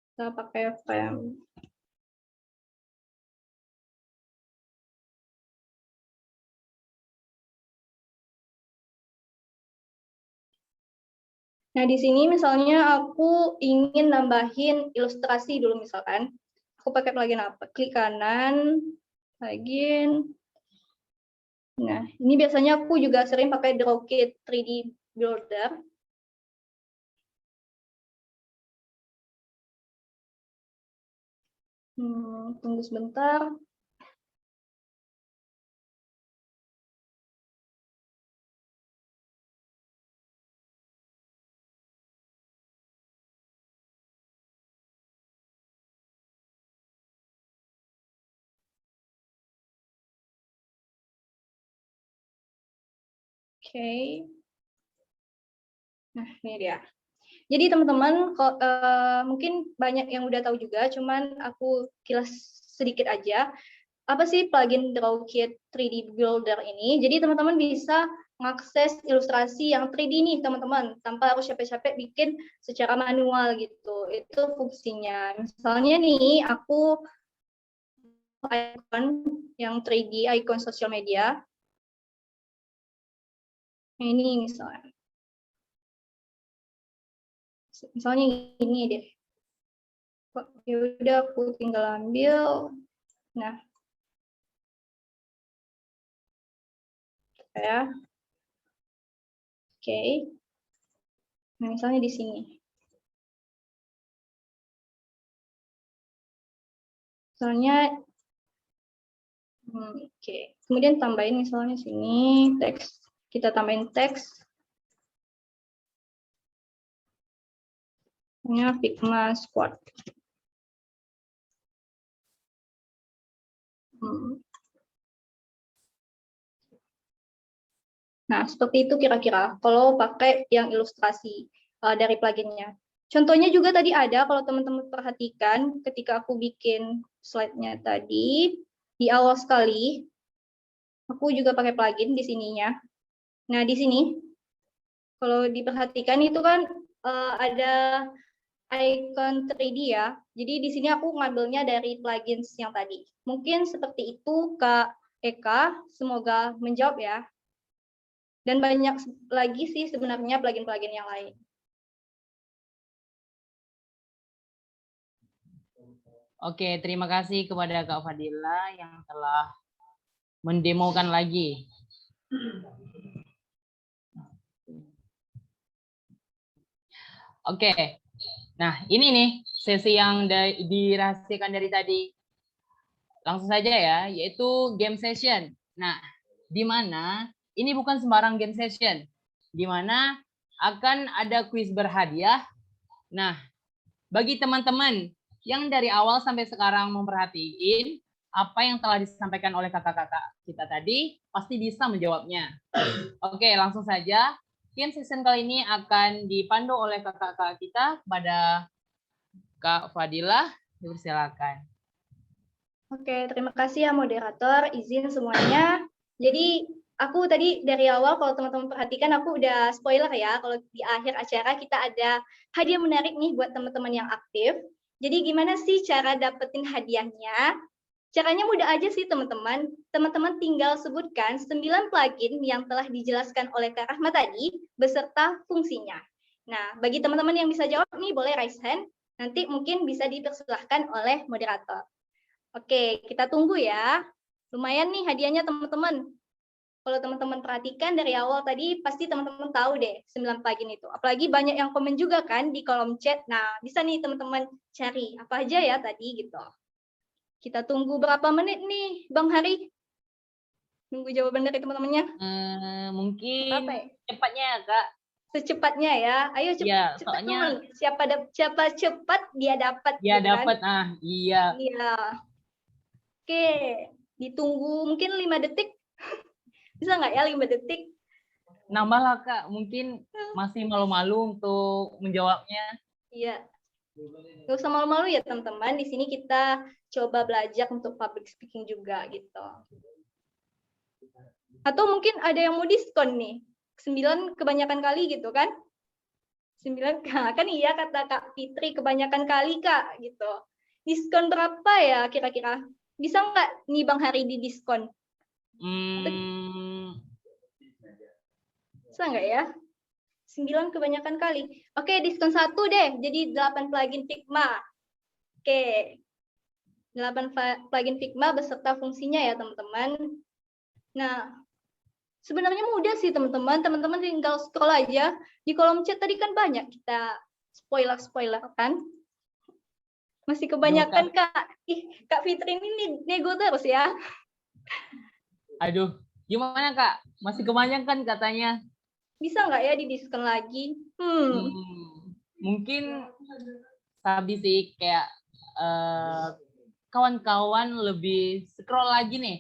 kita pakai file. Nah, di sini misalnya aku ingin nambahin ilustrasi dulu misalkan. Aku pakai plugin apa? Klik kanan, plugin. Nah, ini biasanya aku juga sering pakai Drawkit 3D Builder. Tunggu sebentar. Oke. Nah, ini dia. Jadi teman-teman, mungkin banyak yang udah tahu juga, cuman aku kilas sedikit aja. Apa sih plugin Drawkit 3D Builder ini? Jadi teman-teman bisa mengakses ilustrasi yang 3D nih teman-teman, tanpa harus capek-capek bikin secara manual gitu. Itu fungsinya. Misalnya nih, aku icon yang 3D, icon sosial media. Ini misalnya. Misalnya gini deh. Ya udah aku tinggal ambil. Nah, ya. Oke. Nah, misalnya di sini. Misalnya oke. Kemudian tambahin misalnya sini teks. Kita tambahin teks. Ini Figma Squad. Nah, seperti itu kira-kira kalau pakai yang ilustrasi dari pluginnya. Contohnya juga tadi ada, kalau teman-teman perhatikan ketika aku bikin slide-nya tadi, di awal sekali, aku juga pakai plugin di sininya. Nah, di sini, kalau diperhatikan itu kan ada icon 3D ya. Jadi di sini aku ngambilnya dari plugins yang tadi. Mungkin seperti itu Kak Eka, semoga menjawab ya. Dan banyak lagi sih sebenarnya plugin-plugin yang lain. Oke, terima kasih kepada Kak Fadila yang telah mendemokan lagi. Oke, nah ini nih sesi yang dirahasiakan dari tadi. Langsung saja ya, yaitu game session. Nah, di mana ini bukan sembarang game session, di mana akan ada kuis berhadiah. Nah, bagi teman-teman yang dari awal sampai sekarang memperhatiin apa yang telah disampaikan oleh kakak-kakak kita tadi, pasti bisa menjawabnya. Oke, langsung saja. Game session kali ini akan dipandu oleh kakak-kakak kita pada Kak Fadila. Silakan. Oke, terima kasih ya moderator, izin semuanya. Jadi aku tadi dari awal kalau teman-teman perhatikan aku udah spoiler ya, kalau di akhir acara kita ada hadiah menarik nih buat teman-teman yang aktif. Jadi gimana sih cara dapetin hadiahnya? Caranya mudah aja sih teman-teman. Teman-teman tinggal sebutkan 9 plugin yang telah dijelaskan oleh Kak Rahma tadi beserta fungsinya. Nah, bagi teman-teman yang bisa jawab nih boleh raise hand. Nanti mungkin bisa dipersilahkan oleh moderator. Oke, kita tunggu ya. Lumayan nih hadiahnya teman-teman. Kalau teman-teman perhatikan dari awal tadi, pasti teman-teman tahu deh 9 plugin itu. Apalagi banyak yang komen juga kan di kolom chat. Nah, bisa nih teman-teman cari apa aja ya tadi gitu. Kita tunggu berapa menit nih, Bang Hari? Nunggu jawaban dari teman-temannya. Mungkin Berapa ya? cepatnya Kak. Secepatnya ya. Ayo Ya, cepat soalnya teman. Siapa cepat dia dapat. dia gitu kan? dapat. Iya. Iya. Oke, ditunggu mungkin 5 detik. Bisa nggak ya 5 detik? Nambah lah Kak, mungkin masih malu-malu untuk menjawabnya. Iya. Gak usah malu-malu ya teman-teman. Di sini kita coba belajar untuk public speaking juga gitu. Atau mungkin ada yang mau diskon nih. 9 kebanyakan kali gitu kan? 9 kan iya kata Kak Fitri kebanyakan kali Kak gitu. Diskon berapa ya kira-kira? Bisa nggak nih Bang Hari di diskon? Bisa nggak ya? 9 kebanyakan kali. Oke, diskon 1 deh, jadi 8 plugin Figma. Oke, 8 plugin Figma beserta fungsinya ya teman-teman. Nah, sebenarnya mudah sih teman-teman. Teman-teman tinggal scroll aja. Di kolom chat tadi kan banyak kita spoiler kan. Masih Aduh, kebanyakan Kak. Kak Fitri ini nego terus ya. Aduh, gimana Kak? Masih kebanyakan katanya. Bisa nggak ya didiskon lagi? Mungkin Sabi sih kayak kawan-kawan lebih scroll lagi nih.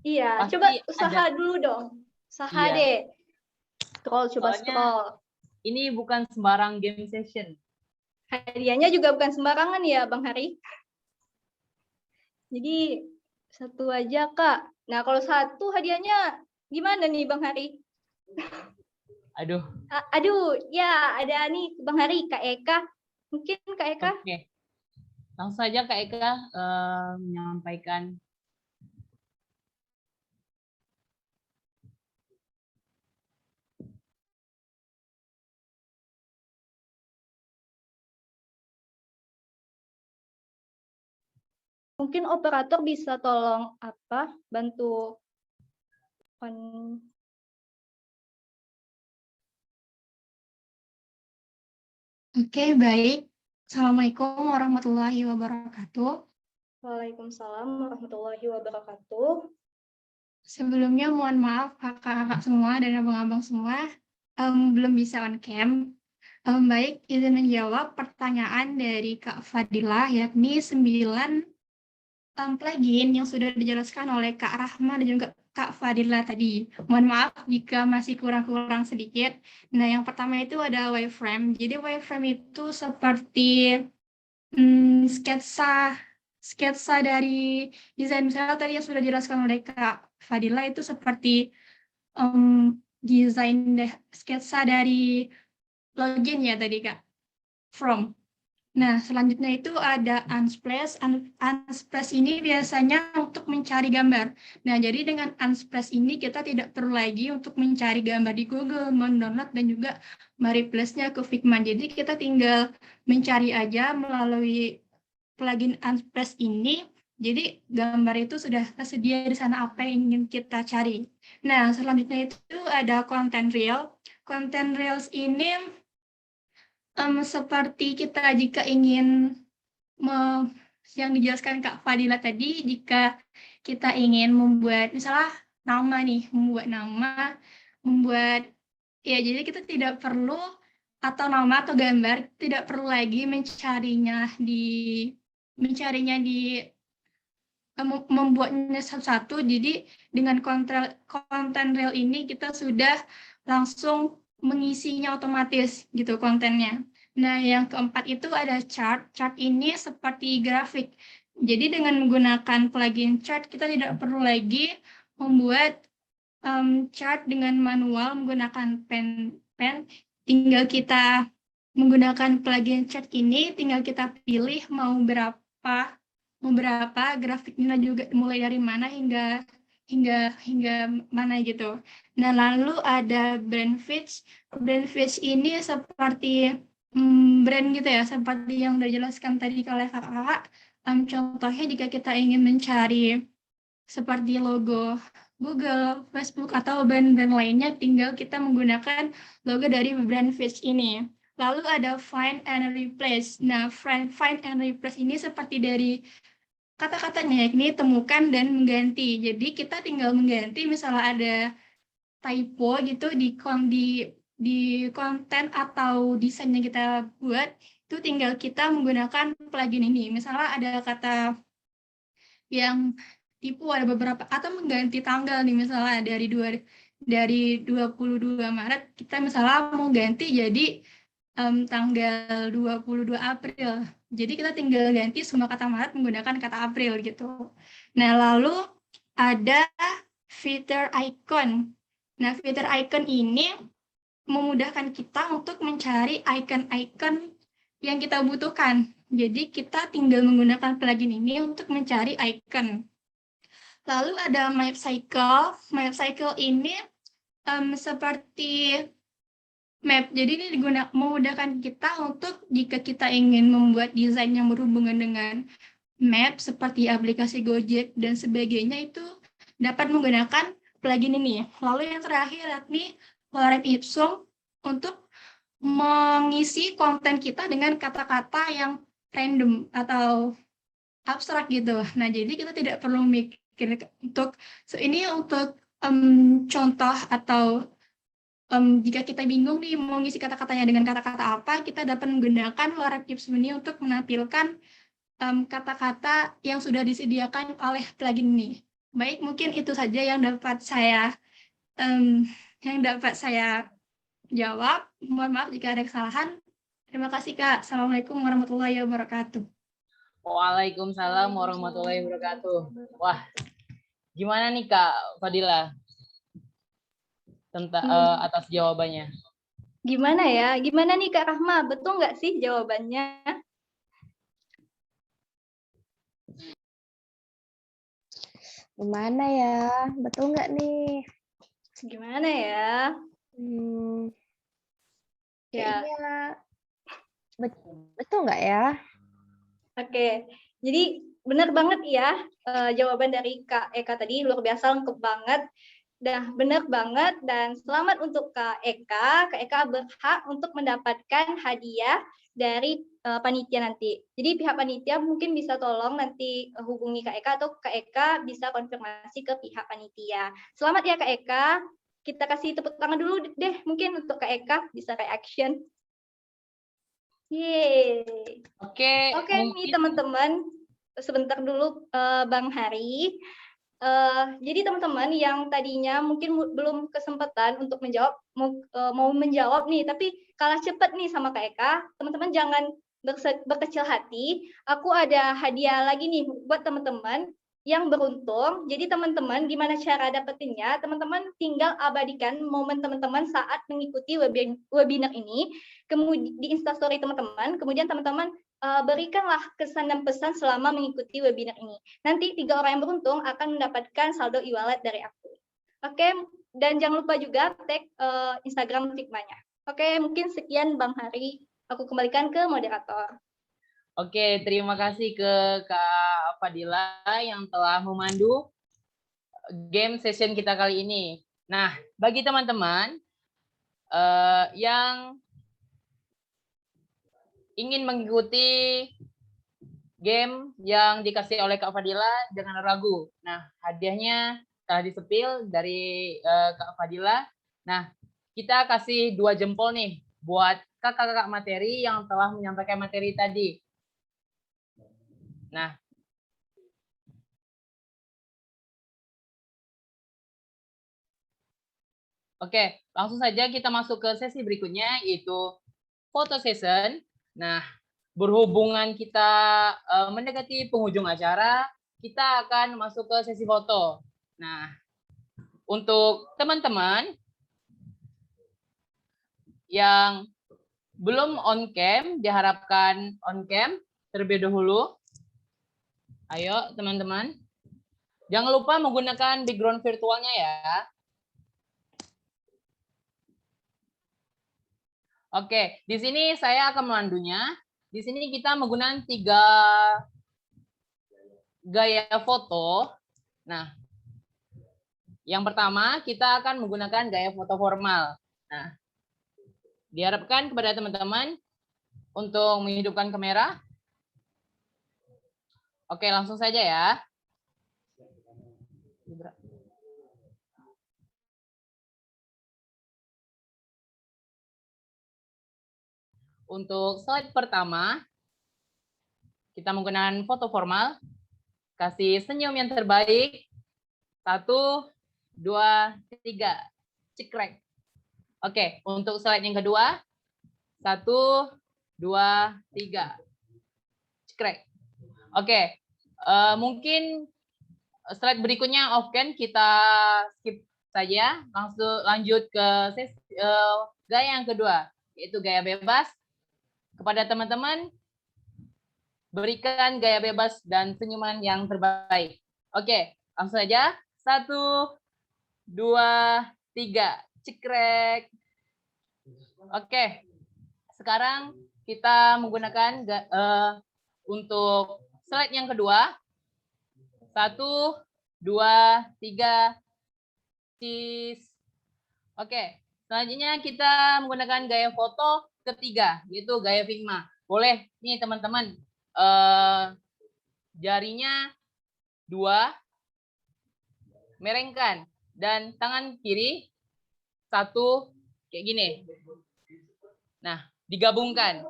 Iya, Pasti coba usaha ada. dulu dong. Usaha Iya. deh. Coba Soalnya scroll. ini bukan sembarang game session. Hadiahnya juga bukan sembarangan ya, Bang Hari. Jadi satu aja, Kak. Nah, kalau satu hadiahnya gimana nih, Bang Hari? Aduh. Aduh, ya ada nih Bang Hari, Kak Eka. Mungkin Kak Eka? Oke. Langsung saja Kak Eka menyampaikan. Mungkin operator bisa tolong bantu Oke, baik. Assalamualaikum warahmatullahi wabarakatuh. Waalaikumsalam warahmatullahi wabarakatuh. Sebelumnya mohon maaf kakak-kakak semua dan abang-abang semua belum bisa on cam. Baik, izin menjawab pertanyaan dari Kak Fadilah, yakni 9 plugin yang sudah dijelaskan oleh Kak Rahma dan juga Kak Fadilah tadi. Mohon maaf jika masih kurang-kurang sedikit. Nah, yang pertama itu ada wireframe. Jadi wireframe itu seperti sketsa dari desain, misalnya tadi yang sudah dijelaskan oleh Kak Fadila itu seperti desain sketsa dari login ya tadi Kak, from. Nah, selanjutnya itu ada Unsplash. Unsplash ini biasanya untuk mencari gambar. Nah, jadi dengan Unsplash ini kita tidak perlu lagi untuk mencari gambar di Google, mendownload dan juga mereplace-nya ke Figma. Jadi kita tinggal mencari aja melalui plugin Unsplash ini. Jadi gambar itu sudah tersedia di sana apa yang ingin kita cari. Nah, selanjutnya itu ada Content Reel. Content Reels ini seperti kita jika ingin yang dijelaskan Kak Fadila tadi, jika kita ingin membuat misalnya nama nih, membuat ya jadi kita tidak perlu atau nama atau gambar tidak perlu lagi membuatnya satu-satu. Jadi dengan konten reel ini kita sudah langsung mengisinya otomatis gitu kontennya. Nah, yang keempat itu ada chart. Chart ini seperti grafik. Jadi dengan menggunakan plugin chart kita tidak perlu lagi membuat chart dengan manual menggunakan pen. Tinggal kita menggunakan plugin chart ini, tinggal kita pilih mau berapa grafiknya juga mulai dari mana hingga mana gitu. Nah, lalu ada brand feeds. Brand feeds ini seperti brand gitu ya, seperti yang sudah dijelaskan tadi oleh kakak. Contohnya jika kita ingin mencari seperti logo Google, Facebook, atau brand-brand lainnya, tinggal kita menggunakan logo dari brand feeds ini. Lalu ada find and replace. Nah, find and replace ini seperti dari kata-katanya, yakni temukan dan mengganti. Jadi kita tinggal mengganti, misalnya ada typo gitu di konten atau desain yang kita buat, itu tinggal kita menggunakan plugin ini. Misalnya ada kata yang tipu, ada beberapa, atau mengganti tanggal nih, misalnya dari 22 Maret, kita misalnya mau ganti jadi tanggal 22 April. Jadi kita tinggal ganti semua kata Maret menggunakan kata April gitu. Nah, lalu ada filter icon. Nah, filter icon ini memudahkan kita untuk mencari icon-icon yang kita butuhkan. Jadi kita tinggal menggunakan plugin ini untuk mencari icon. Lalu ada Map Cycle. Map Cycle ini seperti map. Jadi ini memudahkan kita untuk jika kita ingin membuat desain yang berhubungan dengan map seperti aplikasi Gojek dan sebagainya itu dapat menggunakan plugin ini. Lalu yang terakhir yakni Lorem Ipsum untuk mengisi konten kita dengan kata-kata yang random atau abstrak gitu. Nah, jadi kita tidak perlu mikir ini untuk contoh atau jika kita bingung nih mau ngisi kata-katanya dengan kata-kata apa, kita dapat menggunakan Lorem Ipsum ini untuk menampilkan kata-kata yang sudah disediakan oleh plugin ini. Baik, mungkin itu saja yang dapat saya jawab. Mohon maaf jika ada kesalahan. Terima kasih, Kak. Assalamualaikum warahmatullahi wabarakatuh. Waalaikumsalam warahmatullahi wabarakatuh. Wah, gimana nih Kak Fadila tentang atas jawabannya? Gimana ya? Gimana nih Kak Rahma? Betul nggak sih jawabannya? Gimana ya? Betul nggak nih? Gimana ya? Ya. Kayaknya betul nggak ya? Oke, jadi benar banget ya jawaban dari Kak Eka tadi, luar biasa, lengkap banget. Dah benar banget, dan selamat untuk Kak Eka. Kak Eka berhak untuk mendapatkan hadiah dari panitia nanti. Jadi pihak panitia mungkin bisa tolong nanti hubungi Kak Eka, atau Kak Eka bisa konfirmasi ke pihak panitia. Selamat ya Kak Eka. Kita kasih tepuk tangan dulu deh mungkin untuk Kak Eka, bisa reaction. Yeay. Oke, nih teman-teman, sebentar dulu Bang Hari. Jadi teman-teman yang tadinya mungkin belum kesempatan untuk menjawab, mau menjawab nih, tapi kalah cepat nih sama Kak Eka, teman-teman jangan berkecil hati. Aku ada hadiah lagi nih buat teman-teman yang beruntung. Jadi teman-teman, gimana cara dapetinnya? Teman-teman tinggal abadikan momen teman-teman saat mengikuti webinar ini, kemudian di Instastory teman-teman, kemudian teman-teman berikanlah kesan dan pesan selama mengikuti webinar ini. Nanti 3 orang yang beruntung akan mendapatkan saldo e-wallet dari aku. Oke, dan jangan lupa juga tag Instagram Figmanya. Oke, mungkin sekian Bang Hari. Aku kembalikan ke moderator. Oke, terima kasih ke Kak Fadila yang telah memandu game session kita kali ini. Nah, bagi teman-teman yang ingin mengikuti game yang dikasih oleh Kak Fadila, jangan ragu. Nah, hadiahnya telah disepil dari Kak Fadila. Nah, kita kasih 2 jempol nih buat kakak-kakak materi yang telah menyampaikan materi tadi. Nah, oke, langsung saja kita masuk ke sesi berikutnya, yaitu foto session. Nah, berhubungan kita mendekati penghujung acara, kita akan masuk ke sesi foto. Nah, untuk teman-teman yang belum on cam, diharapkan on cam terlebih dahulu. Ayo teman-teman, jangan lupa menggunakan background virtualnya ya. Oke, di sini saya akan memandunya. Di sini kita menggunakan 3 gaya foto. Nah, yang pertama kita akan menggunakan gaya foto formal. Nah, diharapkan kepada teman-teman untuk menghidupkan kamera. Oke, langsung saja ya. Untuk slide pertama, kita menggunakan foto formal. Kasih senyum yang terbaik. 1, 2, 3. Cekrek. Oke, untuk slide yang kedua. 1, 2, 3. Cekrek. Oke, mungkin slide berikutnya off-cam kita skip saja. Langsung lanjut ke gaya yang kedua, yaitu gaya bebas. Kepada teman-teman, berikan gaya bebas dan senyuman yang terbaik. Oke, langsung saja. 1, 2, 3. Cekrek. Oke, sekarang kita menggunakan untuk slide yang kedua. 1, 2, 3, cheese. Oke, selanjutnya kita menggunakan gaya foto ketiga, yaitu gaya Figma. Boleh nih teman-teman, jarinya 2, merengkan, dan tangan kiri 1 kayak gini. Nah, digabungkan.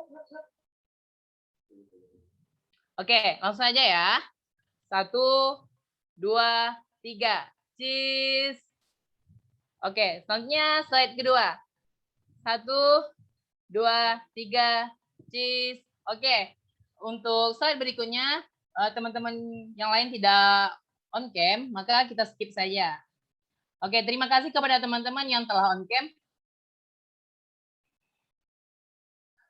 Oke, langsung aja ya. 1, 2, 3, cheese. Oke, selanjutnya slide kedua. 1, 2, 3, cheese. Oke, untuk slide berikutnya, teman-teman yang lain tidak on cam, maka kita skip saja. Oke, terima kasih kepada teman-teman yang telah on cam.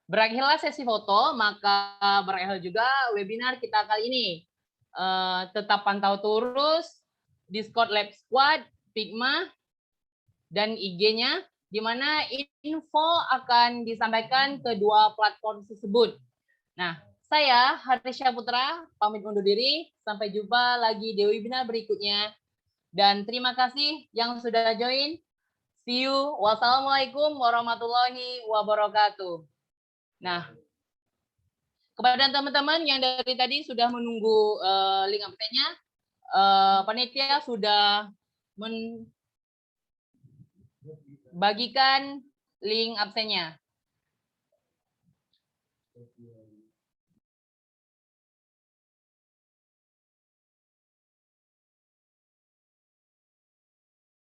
Berakhirlah sesi foto, maka berakhir juga webinar kita kali ini. Tetap pantau terus Discord Lab Squad, Figma, dan IG-nya, di mana info akan disampaikan ke dua platform tersebut. Nah, saya Harisha Putra, pamit undur diri. Sampai jumpa lagi di webinar berikutnya. Dan terima kasih yang sudah join. See you. Wassalamualaikum warahmatullahi wabarakatuh. Nah, kepada teman-teman yang dari tadi sudah menunggu link absennya, panitia sudah membagikan link absennya.